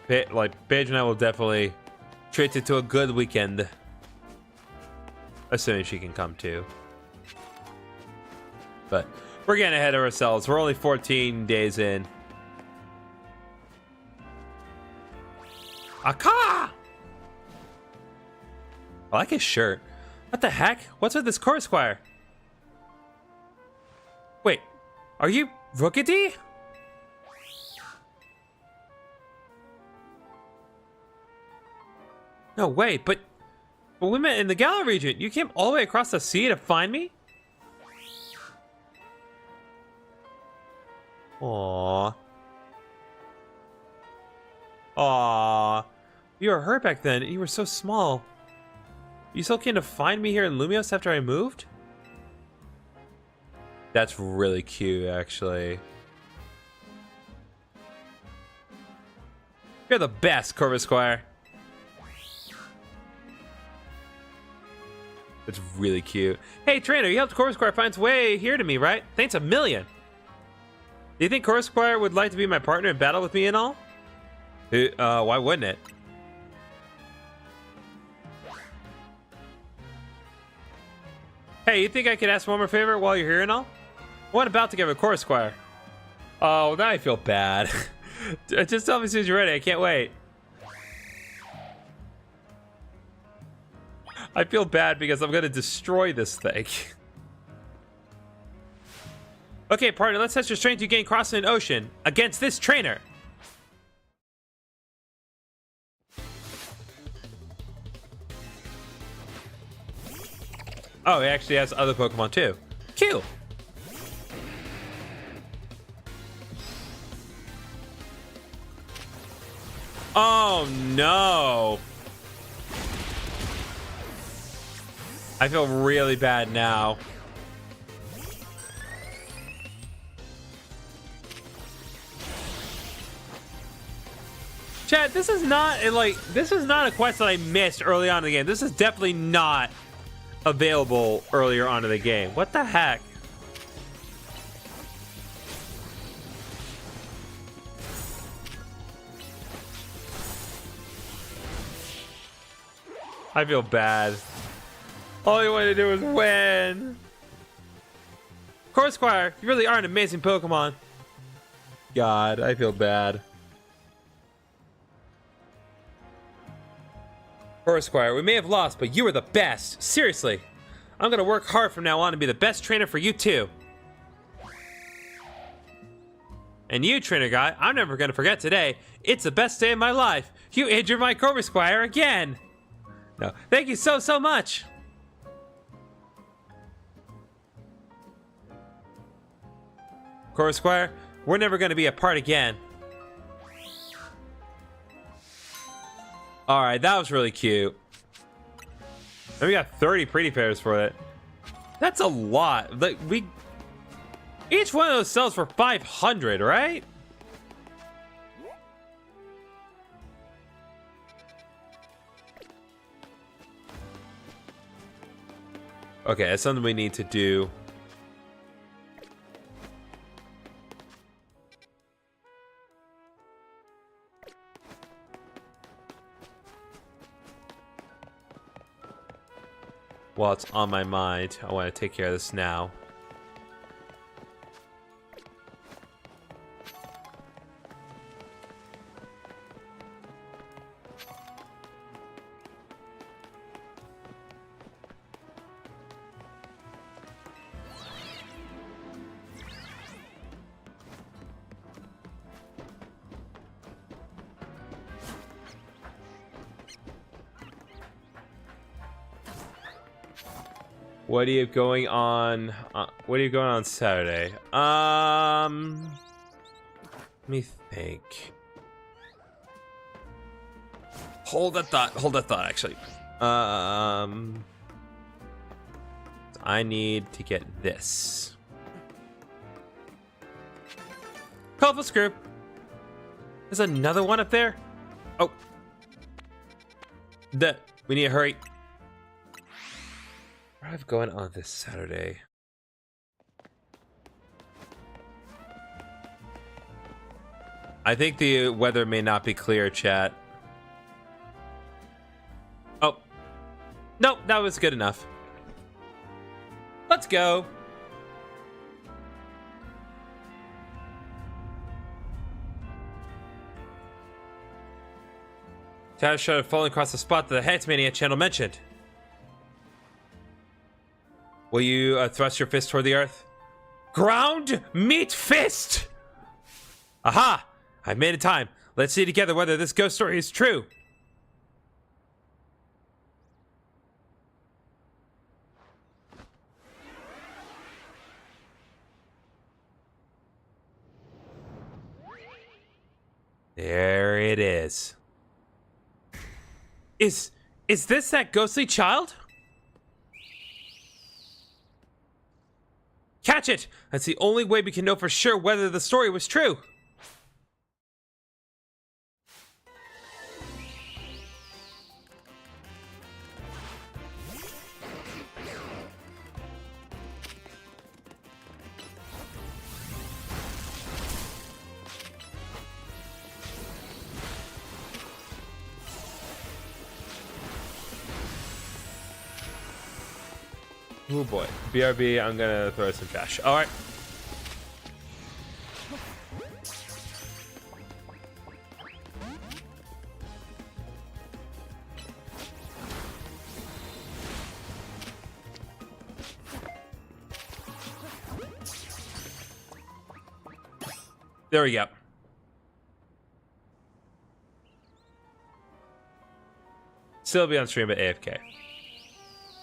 [SPEAKER 1] Paige and I will definitely treat it to a good weekend. Assuming she can come too. But we're getting ahead of ourselves. We're only 14 days in. Aka! I like his shirt. What the heck? What's with this chorus choir? Wait, are you Rookity? No way, but we met in the Galar region. You came all the way across the sea to find me? Aww. Aww. You were hurt back then. You were so small. You still came to find me here in Lumiose after I moved? That's really cute, actually. You're the best, Corvus Squire. That's really cute. Hey, trainer, you helped Corvus Squire find its way here to me, right? Thanks a million. Do you think Corvus Squire would like to be my partner in battle with me and all? Why wouldn't it? Hey, you think I could ask one more favor while you're here and all? What about to give a chorus choir? Oh, now I feel bad. Just tell me as soon as you're ready. I can't wait. I feel bad because I'm going to destroy this thing. Okay, partner, let's test your strength you gain crossing an ocean against this trainer. Oh, he actually has other Pokemon too. Cute. Oh no. I feel really bad now. Chad, this is not a quest that I missed early on in the game. This is definitely not available earlier on in the game. What the heck? I feel bad. All you want to do is win. Chorus Choir, you really are an amazing Pokemon. God, I feel bad. Chorus Choir, we may have lost, but you were the best. Seriously. I'm gonna work hard from now on to be the best trainer for you too. And you, trainer guy, I'm never gonna forget today. It's the best day of my life. You injured my Chorus Choir again. No, thank you so much. Chorus Choir, we're never gonna be apart again. All right, that was really cute. And we got 30 pretty pairs for it. That's a lot. Like each one of those sells for 500, right? Okay, that's something we need to do. While it's on my mind, I want to take care of this now. What are you going on? What are you going on Saturday? Let me think. Hold that thought. Hold that thought. Actually, I need to get this. Colorful group. There's another one up there. Oh, we need to hurry. What do I have going on this Saturday? I think the weather may not be clear, chat. Oh. Nope, that was good enough. Let's go. Tower shot falling across the spot that the Hatsmania channel mentioned. Will you thrust your fist toward the earth? Ground meet fist! Aha! I've made it time. Let's see together whether this ghost story is true. There it is. Is this that ghostly child? Catch it! That's the only way we can know for sure whether the story was true. Oh boy. BRB, I'm gonna throw some trash. Alright. There we go. Still be on stream but AFK.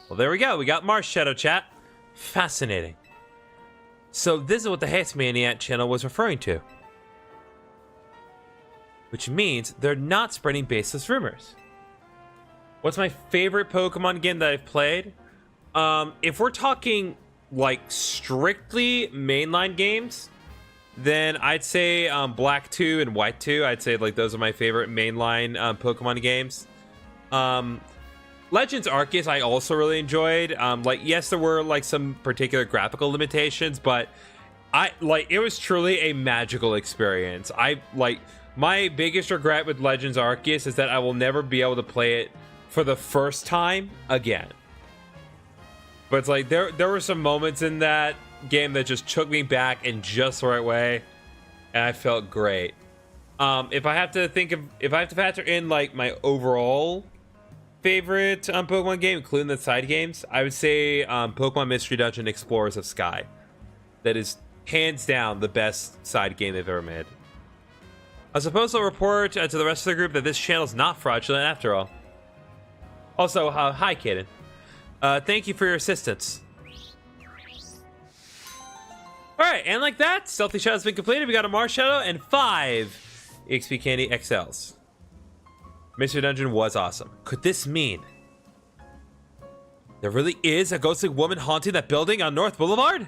[SPEAKER 1] Well, there we go. We got Mars Shadow chat. Fascinating. So this is what the Hatsmaniac channel was referring to. Which means they're not spreading baseless rumors. What's my favorite Pokemon game that I've played? If we're talking like strictly mainline games, then I'd say Black 2 and White 2. I'd say like those are my favorite mainline Pokemon games. Legends Arceus I also really enjoyed. Like, yes, there were like some particular graphical limitations, but it was truly a magical experience. My biggest regret with Legends Arceus is that I will never be able to play it for the first time again. But it's like there were some moments in that game that just took me back in just the right way, and I felt great. If I have to factor in like my overall favorite Pokemon game, including the side games, I would say Pokemon Mystery Dungeon Explorers of Sky. That is hands down the best side game they've ever made. I suppose I'll report to the rest of the group that this channel is not fraudulent after all. Also, hi Kaden. Thank you for your assistance. Alright, and like that, Stealthy Shadow's been completed. We got a Mars Shadow and 5 EXP Candy XLs. Mystery Dungeon was awesome. Could this mean there really is a ghostly woman haunting that building on North Boulevard?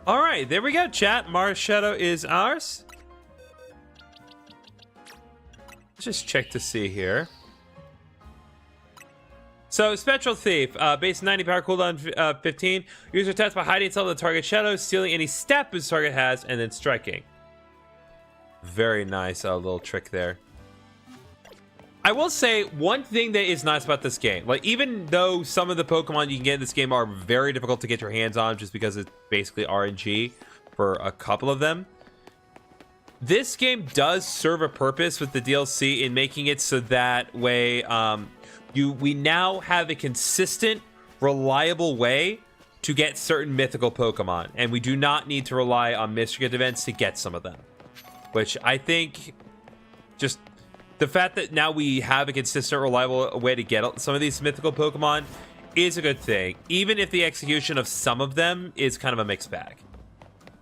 [SPEAKER 1] Alright, there we go, chat. Mars Shadow is ours. Let's just check to see here. So, Spectral Thief, base 90 power cooldown 15. User attacks by hiding itself in the target shadows, stealing any stat boost target has, and then striking. Very nice little trick there. I will say one thing that is nice about this game, like even though some of the Pokemon you can get in this game are very difficult to get your hands on just because it's basically RNG for a couple of them, this game does serve a purpose with the DLC in making it so that way we now have a consistent, reliable way to get certain mythical Pokemon, and we do not need to rely on mystery events to get some of them, which I think just the fact that now we have a consistent, reliable way to get some of these mythical Pokemon is a good thing, even if the execution of some of them is kind of a mixed bag.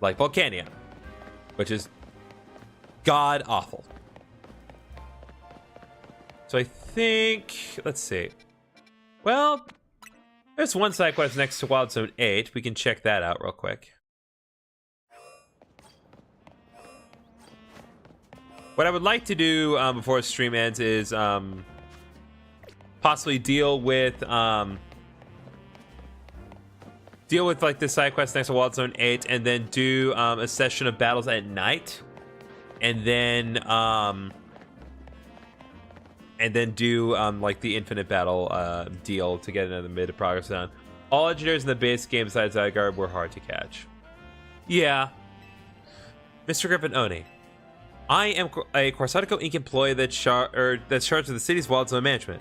[SPEAKER 1] Like Volcania, which is god-awful. So I think, let's see. Well, there's one side quest next to Wild Zone 8. We can check that out real quick. What I would like to do before the stream ends is possibly deal with like the side quest next to Wild Zone 8, and then do a session of battles at night, and then do like the infinite battle deal to get another mid progress done. All legendaries in the base game besides Zygarde were hard to catch. Yeah, Mr. Griffin Oni. I am a Corsatico Inc. employee that's charged with the city's Wild Zone management.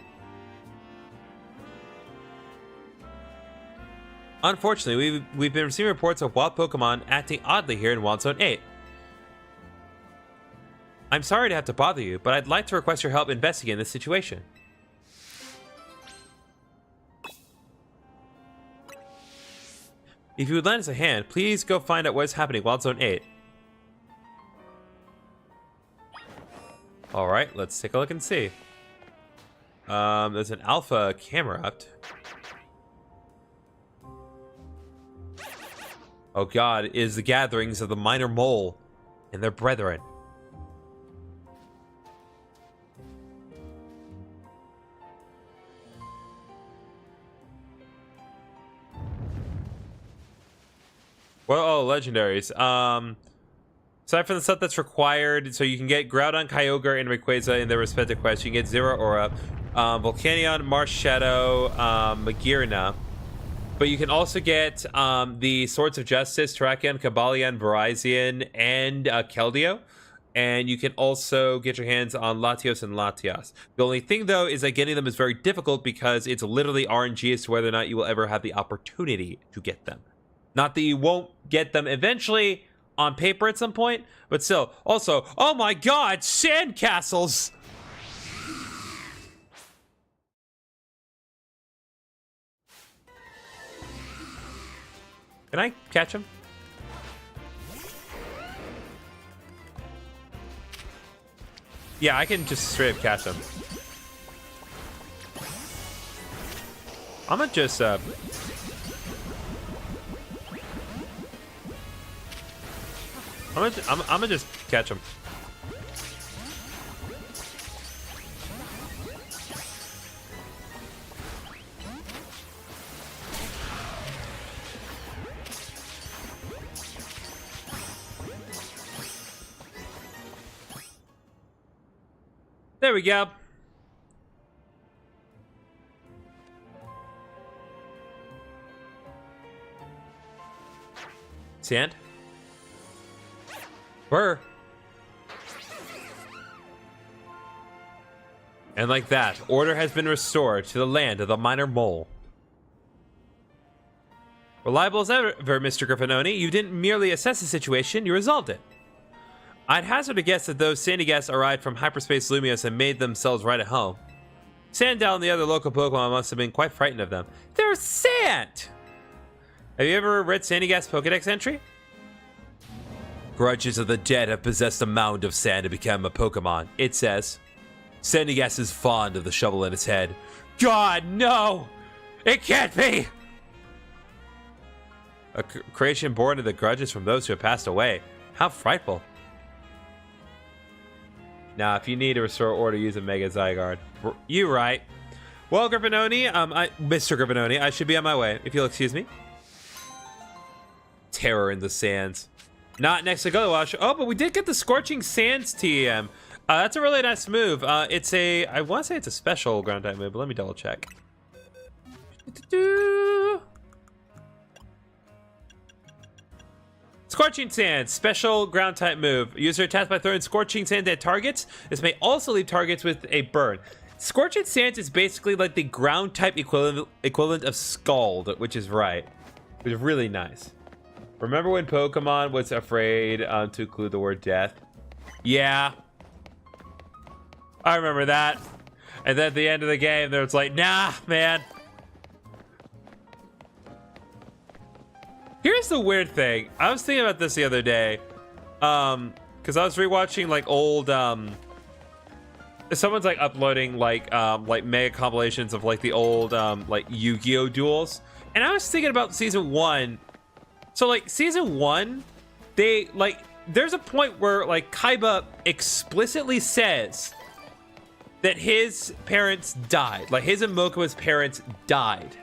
[SPEAKER 1] Unfortunately, we've been receiving reports of wild Pokemon acting oddly here in Wild Zone 8. I'm sorry to have to bother you, but I'd like to request your help investigating this situation. If you would lend us a hand, please go find out what's happening in Wild Zone 8. Alright, let's take a look and see. There's an alpha Camerupt. Oh god, it is the gatherings of the minor mole and their brethren. Well, oh, legendaries. Aside from the stuff that's required, so you can get Groudon, Kyogre, and Rayquaza in their respective quests. You can get Zero Aura, Volcanion, Marsh Shadow, Magearna. But you can also get the Swords of Justice, Terrakion, Cobalion, Virizion, and Keldeo. And you can also get your hands on Latios and Latias. The only thing, though, is that getting them is very difficult because it's literally RNG as to whether or not you will ever have the opportunity to get them. Not that you won't get them eventually on paper at some point, but still. Also, oh my god, sandcastles! Can I catch him? Yeah, I can just straight up catch him. I'm gonna just I'm gonna just catch him. There we go. Sand? Burr. And like that, order has been restored to the land of the minor mole. Reliable as ever, Mr. Griffinoni, you didn't merely assess the situation, you resolved it. I'd hazard a guess that those sandy guests arrived from hyperspace Lumiose and made themselves right at home. Sandal and the other local Pokemon must have been quite frightened of them. They're sand! Have you ever read Sandygas Pokedex entry? Grudges of the dead have possessed a mound of sand to become a Pokemon. It says, Sandygas is fond of the shovel in its head. God, no! It can't be! A creation born of the grudges from those who have passed away. How frightful. Now, if you need to restore order, use a Mega Zygarde. You right. Well, Griffinoni, Mr. Griffinoni, I should be on my way, if you'll excuse me. Terror in the Sands. Not next to Gullywash. Oh, but we did get the Scorching Sands TM. That's a really nice move. It's a, I want to say it's a special ground type move, but let me double check. Scorching Sand, special ground type move. User attacks by throwing Scorching Sand at targets. This may also leave targets with a burn. Scorching Sand is basically like the ground type equivalent of Scald, which is right. Which is really nice. Remember when Pokemon was afraid to include the word death? Yeah. I remember that. And then at the end of the game, there was like, nah, man. Here's the weird thing. I was thinking about this the other day. Because I was rewatching like old someone's like uploading like mega compilations of like the old like Yu-Gi-Oh duels. And I was thinking about season 1. So like season 1, they like there's a point where like Kaiba explicitly says that his parents died. Like his and Mokuma's parents died.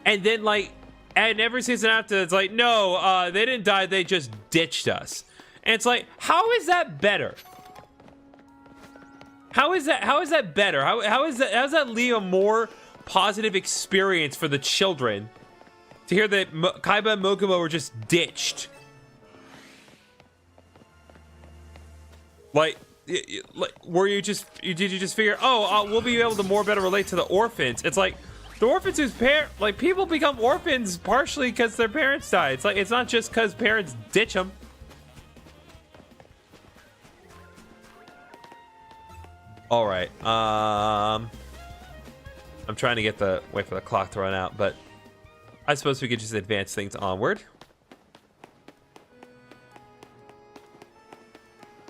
[SPEAKER 1] And then like and every season after, it's like, no, they didn't die. They just ditched us. And it's like, how is that better? How is that better? How does that leave a more positive experience for the children to hear that Kaiba and Mokuba were just ditched? Like, were you just did you just figure, oh, we'll be able to more better relate to the orphans? It's like, the orphans whose like people become orphans partially because their parents die. It's like, it's not just because parents ditch them. All right. I'm trying to get wait for the clock to run out, but I suppose we could just advance things onward.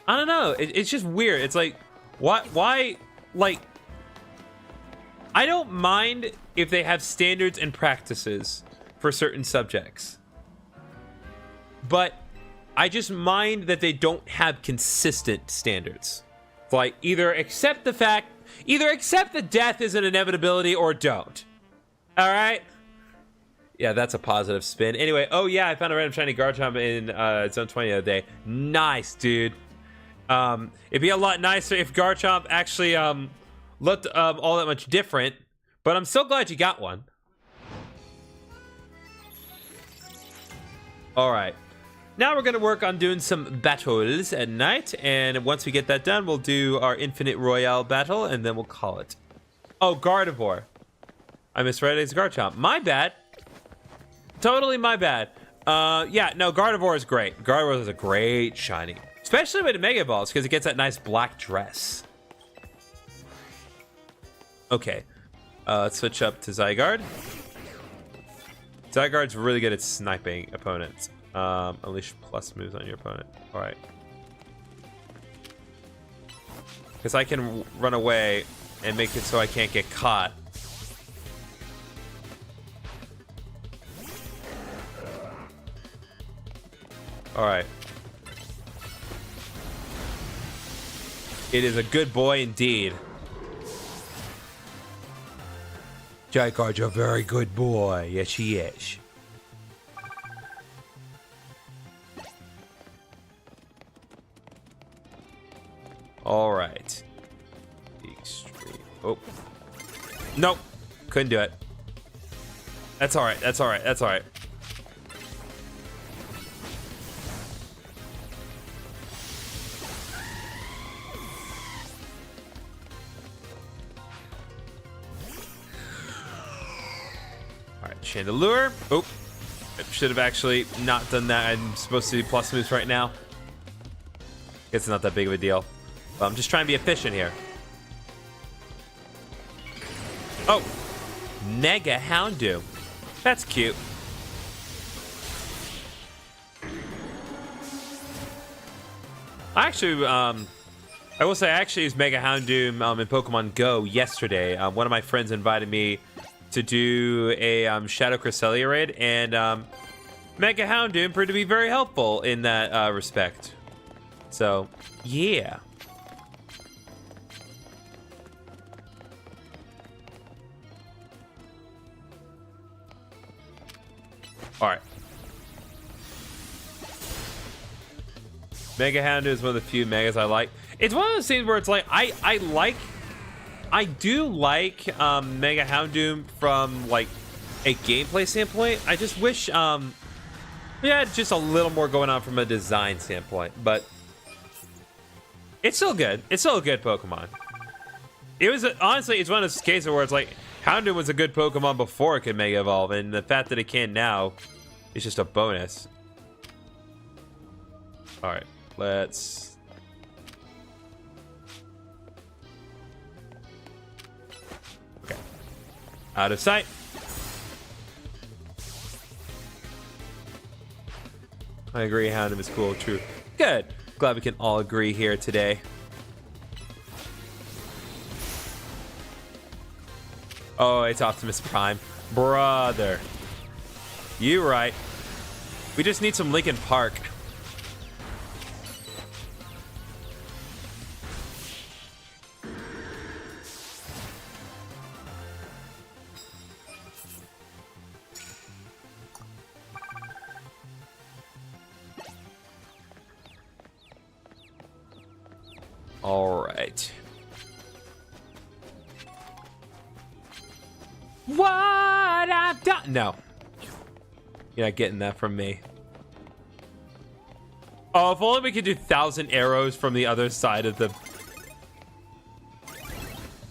[SPEAKER 1] I don't know. It's just weird. It's like, why, like, I don't mind if they have standards and practices for certain subjects, but I just mind that they don't have consistent standards. Like, either accept that death is an inevitability or don't. All right? Yeah, that's a positive spin. Anyway, oh yeah, I found a random shiny Garchomp in Zone 20 the other day. Nice, dude. It'd be a lot nicer if Garchomp actually looked all that much different, but I'm so glad you got one. All right. Now we're going to work on doing some battles at night, and once we get that done, we'll do our Infinite Royale battle, and then we'll call it. Oh, Gardevoir. I misread it as Garchomp. My bad. Totally my bad. Yeah, no, Gardevoir is great. Gardevoir is a great shiny, especially with the Mega Balls, because it gets that nice black dress. Okay. Let's switch up to Zygarde. Zygarde's really good at sniping opponents. Unleash plus moves on your opponent. All right. Because I can run away and make it so I can't get caught. All right. It is a good boy indeed. Zygarde's a very good boy. Yes, he is. All right. Extreme. Oh. Nope. Couldn't do it. That's all right. That's all right. That's all right. All right. Chandelure. Oh. I should have actually not done that. I'm supposed to do plus moves right now. Guess it's not that big of a deal. Well, I'm just trying to be efficient here. Oh, Mega Houndoom. That's cute. Actually, I will say I actually used Mega Houndoom in Pokemon Go yesterday. One of my friends invited me to do a Shadow Cresselia raid, and Mega Houndoom proved to be very helpful in that respect. So, yeah. All right. Mega Houndoom is one of the few megas I like. It's one of those things where it's like I do like Mega Houndoom from like a gameplay standpoint. I just wish we had just a little more going on from a design standpoint, but it's still good. It's still a good Pokemon. It was honestly, it's one of those cases where it's like Houndoom was a good Pokemon before it could Mega Evolve, and the fact that it can now is just a bonus. All right, let's. Okay, out of sight. I agree, Houndoom is cool. True. Good. Glad we can all agree here today. Oh, it's Optimus Prime. Brother. You right. We just need some Linkin Park. All right. What I've done? No. You're not getting that from me. Oh, if only we could do 1,000 arrows from the other side of the...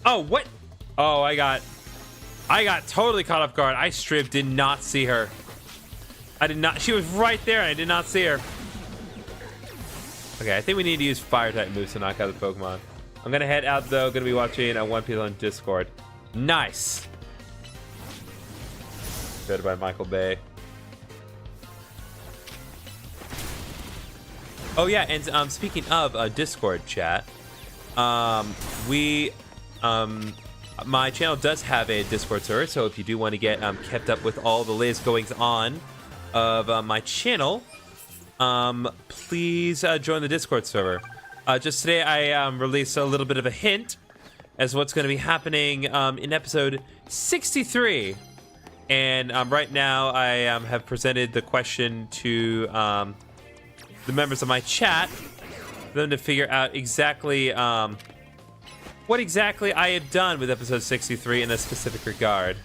[SPEAKER 1] Oh, what? Oh, I got totally caught off guard. I straight did not see her. I did not. She was right there and I did not see her. Okay, I think we need to use fire type moves to knock out the Pokemon. I'm gonna head out though. Gonna be watching One Piece on Discord. Nice. Good by Michael Bay. Oh yeah, and speaking of Discord chat, my channel does have a Discord server, so if you do want to get kept up with all the latest goings on of my channel, please join the Discord server. Just today I released a little bit of a hint as what's going to be happening in episode 63. And right now I have presented the question to the members of my chat for them to figure out exactly what exactly I have done with episode 63 in a specific regard.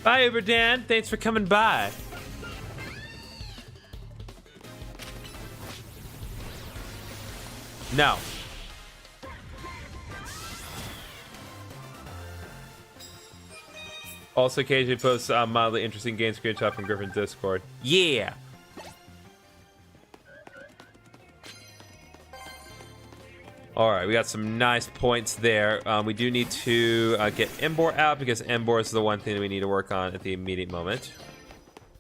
[SPEAKER 1] Bye, Uber Dan. Thanks for coming by. No. Also, occasionally posts mildly interesting game screenshot from Griffin's Discord. Yeah. All right, we got some nice points there. We do need to get Embor out because Embor is the one thing that we need to work on at the immediate moment.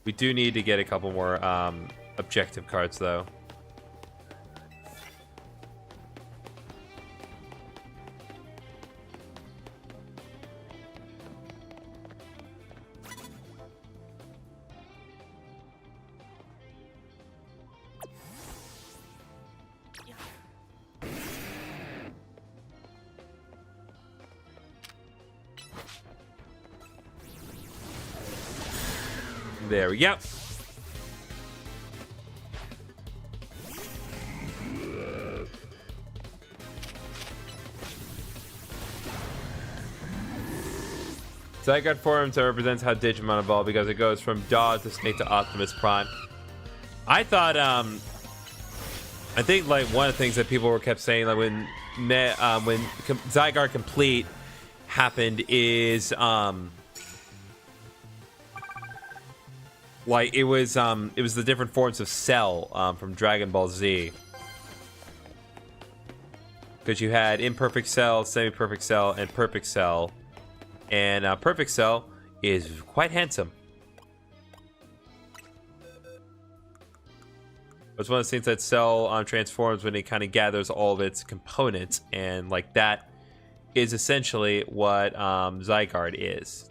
[SPEAKER 1] We do need to get a couple more objective cards, though. There we go. Zygarde forms represents how Digimon evolve because it goes from Dog to Snake to Optimus Prime. I thought, I think like one of the things that people were kept saying like when Zygarde Complete happened is like it was the different forms of Cell from Dragon Ball Z. Because you had Imperfect Cell, Semi-Perfect Cell, and Perfect Cell. And Perfect Cell is quite handsome. It's one of the things that Cell transforms when it kind of gathers all of its components. And like that is essentially what Zygarde is.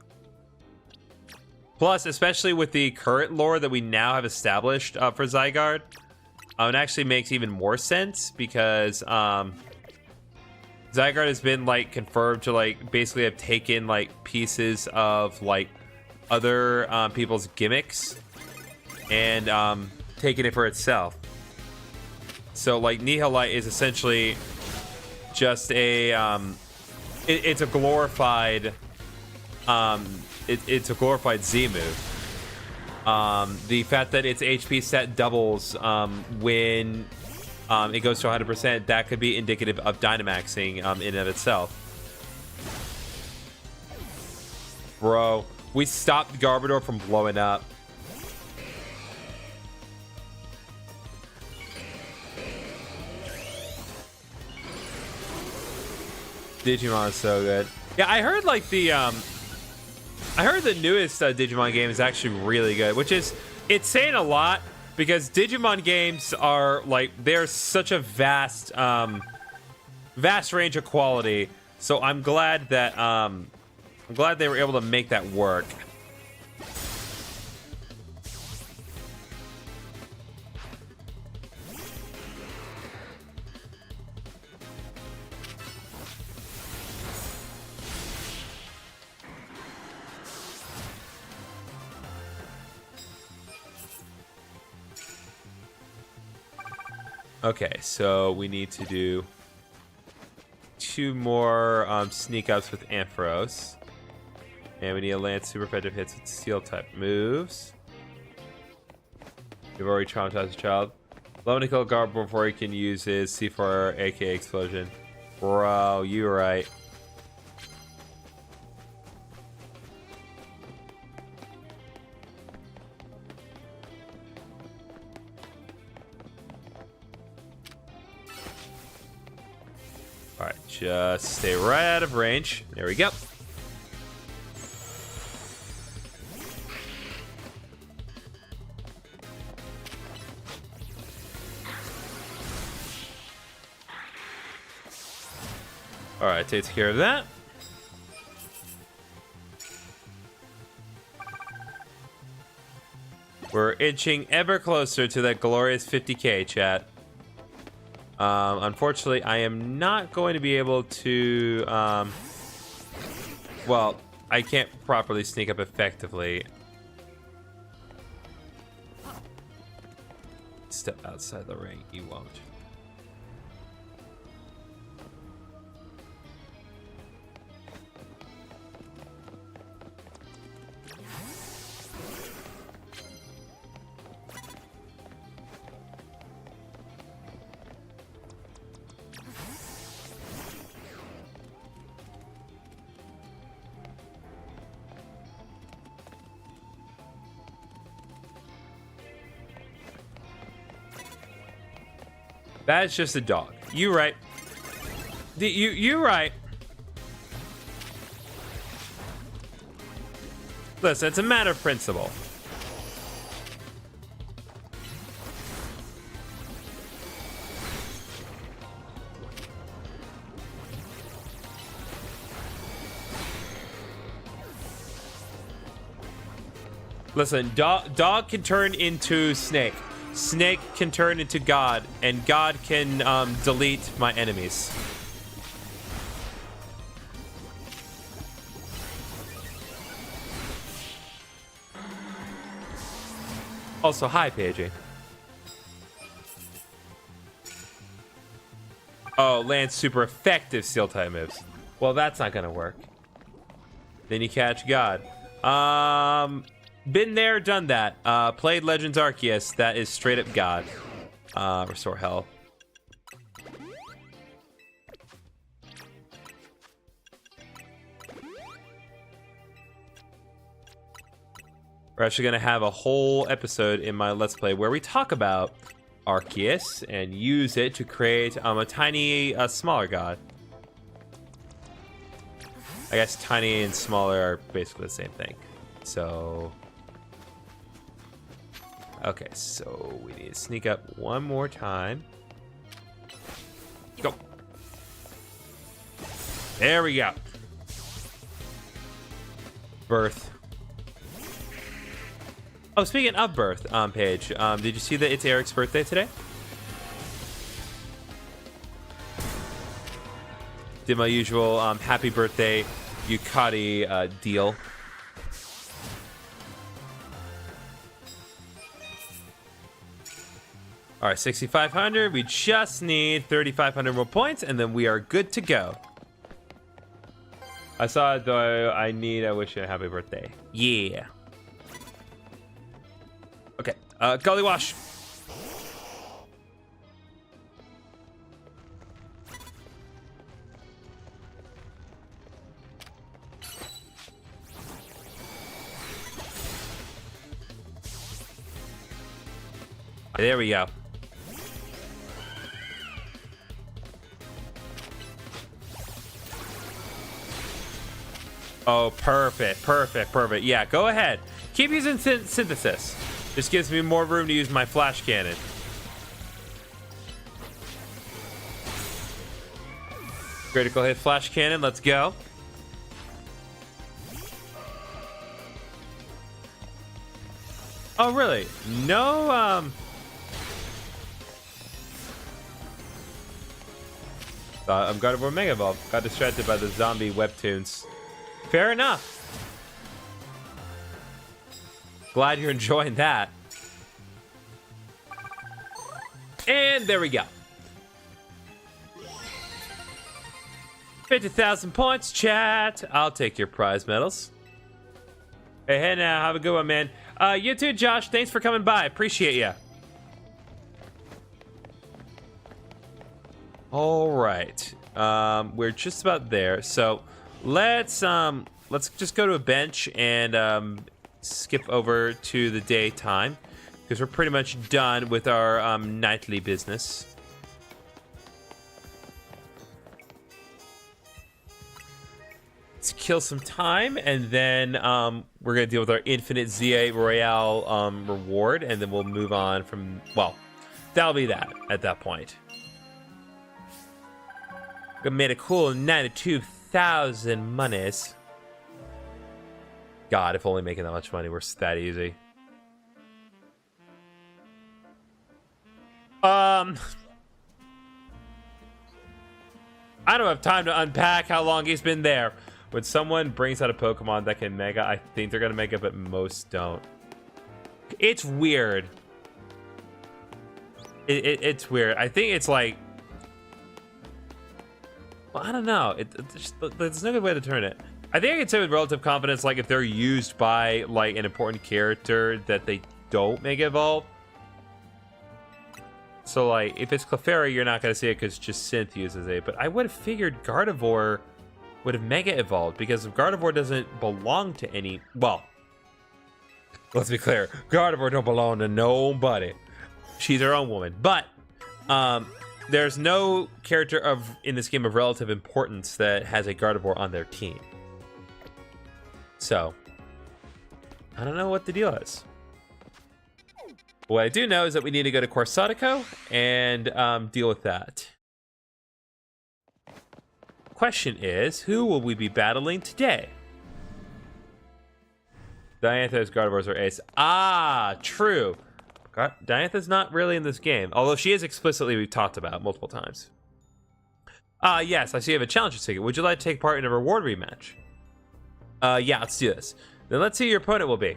[SPEAKER 1] Plus, especially with the current lore that we now have established for Zygarde, it actually makes even more sense because Zygarde has been like confirmed to like basically have taken like pieces of like other people's gimmicks and taking it for itself. So like Nihilite is essentially just a it's a glorified it's a glorified Z move. The fact that its HP set doubles when it goes to 100%, that could be indicative of Dynamaxing in and of itself. Bro, we stopped Garbodor from blowing up. Digimon is so good. Yeah, I heard like the newest Digimon game is actually really good, which is, it's saying a lot because Digimon games are like, they're such a vast range of quality. So I'm glad that they were able to make that work. Okay, so we need to do 2 more sneak ups with Ampharos. And we need to land super effective hits with steel type moves. You've already traumatized a child. Love to kill Garb before he can use his C4 aka explosion. Bro, you right. Alright, just stay right out of range. There we go. Alright, takes care of that. We're inching ever closer to that glorious 50k, chat. Unfortunately, I am not going to be able to... well, I can't properly sneak up effectively. Step outside the ring, you won't. That's just a dog. You right. You right. Listen, it's a matter of principle. Listen, dog can turn into snake. Snake can turn into God, and God can delete my enemies. Also, hi, Paige. Oh, land super effective steel type moves. Well, that's not gonna work. Then you catch God. Been there, done that. Played Legends Arceus. That is straight up God. Restore health. We're actually going to have a whole episode in my Let's Play where we talk about Arceus and use it to create a tiny, smaller God. I guess tiny and smaller are basically the same thing. So... okay, so we need to sneak up one more time. Go. There we go. Birth. Oh, speaking of birth, Paige, did you see that it's Eric's birthday today? Did my usual happy birthday Yukati deal. All right, 6,500. We just need 3,500 more points, and then we are good to go. I saw it, though. I wish you a happy birthday. Yeah. Okay, Gully Wash. There we go. Oh, perfect, perfect, perfect. Yeah, go ahead. Keep using synthesis. This gives me more room to use my flash cannon. Critical hit flash cannon, let's go. Oh, really? No, I'm Gardevoir Mega Evolve. Got distracted by the zombie webtoons. Fair enough. Glad you're enjoying that. And there we go. 50,000 points, chat. I'll take your prize medals. Hey now, have a good one, man. You too, Josh. Thanks for coming by. Appreciate ya. All right. We're just about there. So let's just go to a bench and skip over to the daytime because we're pretty much done with our nightly business. Let's kill some time, and then we're gonna deal with our infinite ZA Royale reward, and then we'll move on from, well, that'll be that at that point. We made a cool 92,000 monies. God, if only making that much money were that easy. I don't have time to unpack how long he's been there. When someone brings out a Pokemon that can Mega, I think they're gonna Mega, but most don't. It's weird. It's weird. I think it's like, well, I don't know. There's no good way to turn it. I think I can say with relative confidence, like if they're used by like an important character that they don't Mega Evolve. So like if it's Clefairy, you're not gonna see it because just Synth uses it. But I would have figured Gardevoir would have Mega Evolved because if Gardevoir doesn't belong to any, well, let's be clear, Gardevoir don't belong to nobody. She's her own woman. But there's no character in this game of relative importance that has a Gardevoir on their team. So I don't know what the deal is. What I do know is that we need to go to Corsatico and deal with that. Question is, who will we be battling today? Diantha's Gardevoirs are ace. Ah, true. Diantha's not really in this game, although she is explicitly we've talked about multiple times. Yes, I see you have a challenger ticket. Would you like to take part in a reward rematch? Yeah, let's do this. Then let's see who your opponent will be.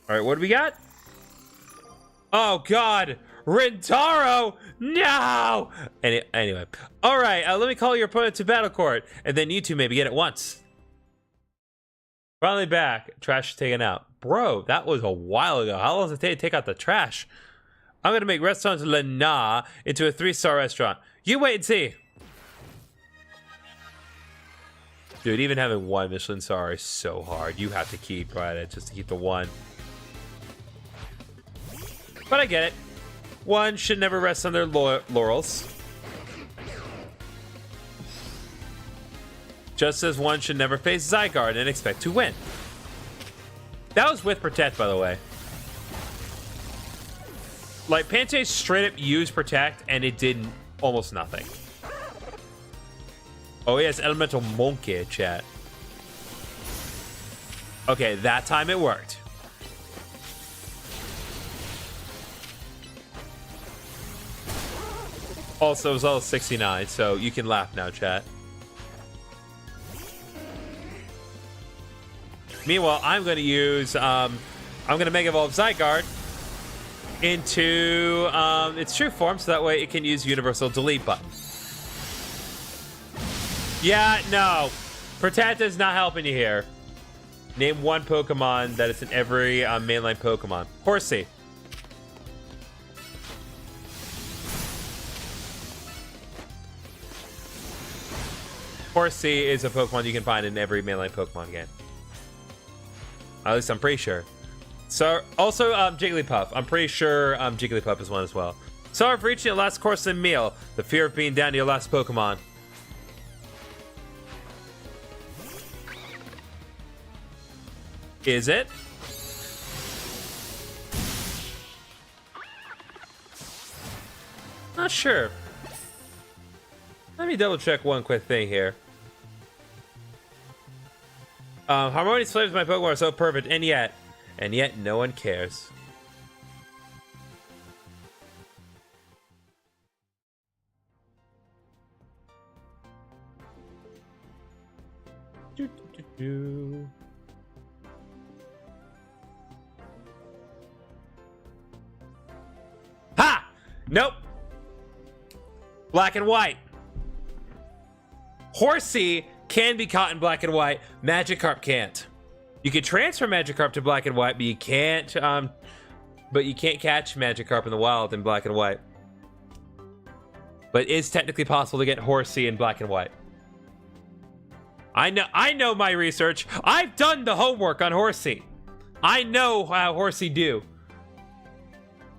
[SPEAKER 1] All right, what do we got? Oh, God. Rintaro! No! Anyway. All right, let me call your opponent to battle court, and then you two may begin at once. Finally back. Trash taken out. Bro, that was a while ago. How long does it take to take out the trash? I'm going to make Restaurant Lena into a 3-star restaurant. You wait and see. Dude, even having one Michelin star is so hard. You have to keep at it just to keep the one. But I get it. One should never rest on their laurels. Just as one should never face Zygarde and expect to win. That was with Protect, by the way. Like, Panchea straight up used Protect, and it did almost nothing. Oh, he has Elemental Monkey, chat. Okay, that time it worked. Also, it was all 69, so you can laugh now, chat. Meanwhile, I'm going to use, I'm going to Mega Evolve Zygarde. into its true form, so that way it can use universal delete button. Yeah, no. Protecta's not helping you here. Name one Pokemon that is in every mainline Pokemon. Horsey. Horsey is a Pokemon you can find in every mainline Pokemon game. At least I'm pretty sure. So, also Jigglypuff. I'm pretty sure Jigglypuff is one as well. Sorry for reaching your last course in meal. The fear of being down to your last Pokemon. Is it? Not sure. Let me double check one quick thing here. Harmonious flavors of my Pokemon are so perfect, and yet no one cares. Ha! Nope. Black and white. Horsey can be caught in black and white. Magikarp can't. You can transfer Magikarp to black and white, but you can't catch Magikarp in the wild in black and white. But it's technically possible to get Horsey in black and white. I know my research. I've done the homework on Horsey. I know how Horsey do.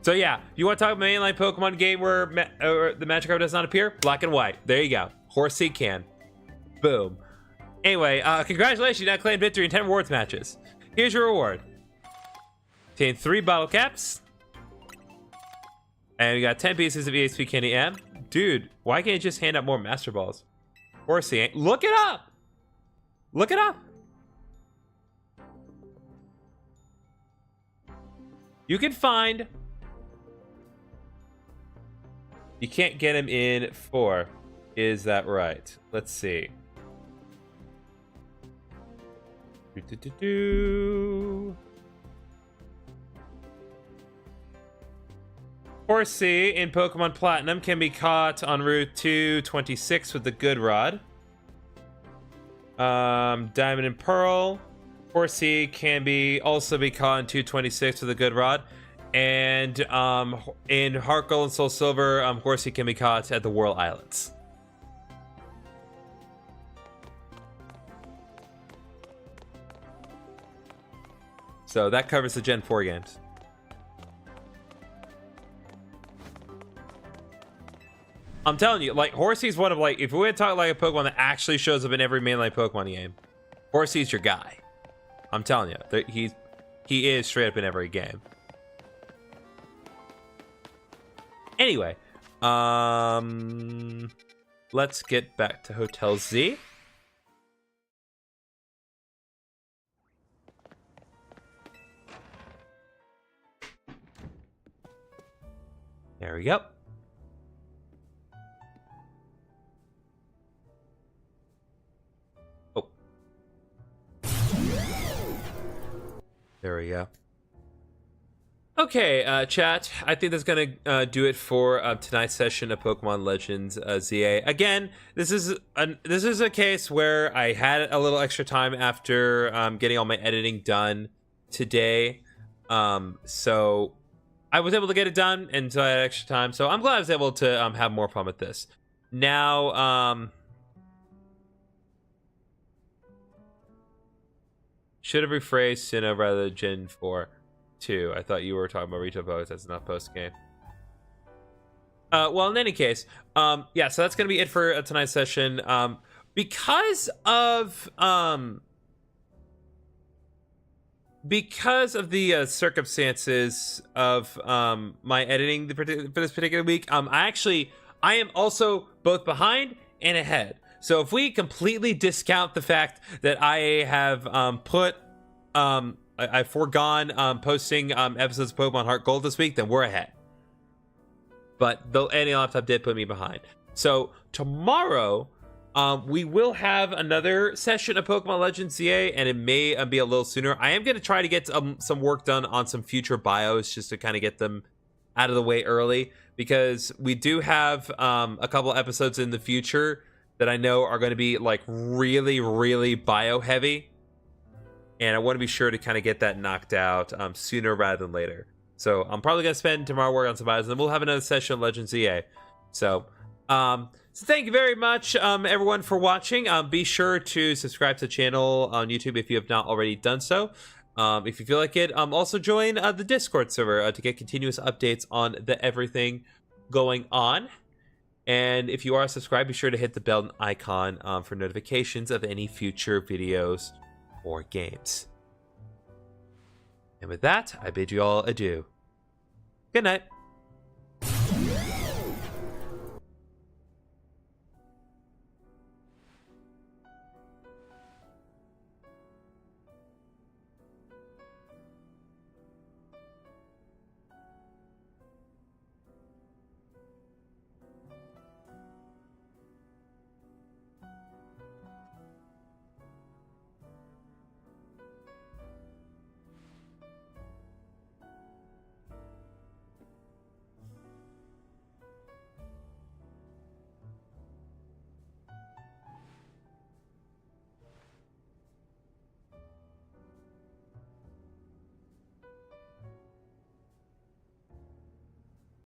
[SPEAKER 1] So yeah, you want to talk about a mainline Pokemon game where the Magikarp does not appear? Black and white. There you go. Horsey can. Boom. Anyway, congratulations, you now claimed victory in 10 rewards matches. Here's your reward. Obtain 3 bottle caps. And we got 10 pieces of EXP Candy M. Dude, why can't you just hand out more Master Balls? Horsey ain't. Look it up! Look it up! You can find... You can't get him in 4. Is that right? Let's see. Horsey in Pokemon Platinum can be caught on Route 226 with the Good Rod. Diamond and Pearl. Horsey can also be caught in 226 with the Good Rod. And in Heart Gold and Soul Silver, Horsey can be caught at the Whirl Islands. So that covers the Gen 4 games. I'm telling you, like, Horsey's one of, like, if we were to talk like a Pokemon that actually shows up in every mainline Pokemon game, Horsey's your guy. I'm telling you, he is straight up in every game. Anyway, let's get back to Hotel Z. There we go. Oh. There we go. Okay, chat. I think that's gonna do it for tonight's session of Pokemon Legends ZA. Again, this is a case where I had a little extra time after getting all my editing done today, so I was able to get it done, and so I had extra time. So I'm glad I was able to have more fun with this. Now, should have rephrased Sinnoh rather than Gen 4. 2. I thought you were talking about retail pose. That's not post game. Well, in any case, yeah. So that's gonna be it for tonight's session. Because of the circumstances of my editing for this particular week, I am also both behind and ahead. So if we completely discount the fact that I have I've foregone posting episodes of Pokemon Heart Gold this week, then we're ahead. But the any laptop did put me behind. So tomorrow, we will have another session of Pokemon Legends ZA, and it may be a little sooner. I am going to try to get some work done on some future bios just to kind of get them out of the way early, because we do have a couple episodes in the future that I know are going to be like really, really bio heavy. And I want to be sure to kind of get that knocked out sooner rather than later. So I'm probably going to spend tomorrow working on some bios, and then we'll have another session of Legends EA. So thank you very much, everyone, for watching. Be sure to subscribe to the channel on YouTube if you have not already done so. If you feel like it, also join the Discord server to get continuous updates on the everything going on. And if you are subscribed, be sure to hit the bell icon for notifications of any future videos or games. And with that, I bid you all adieu. Good night.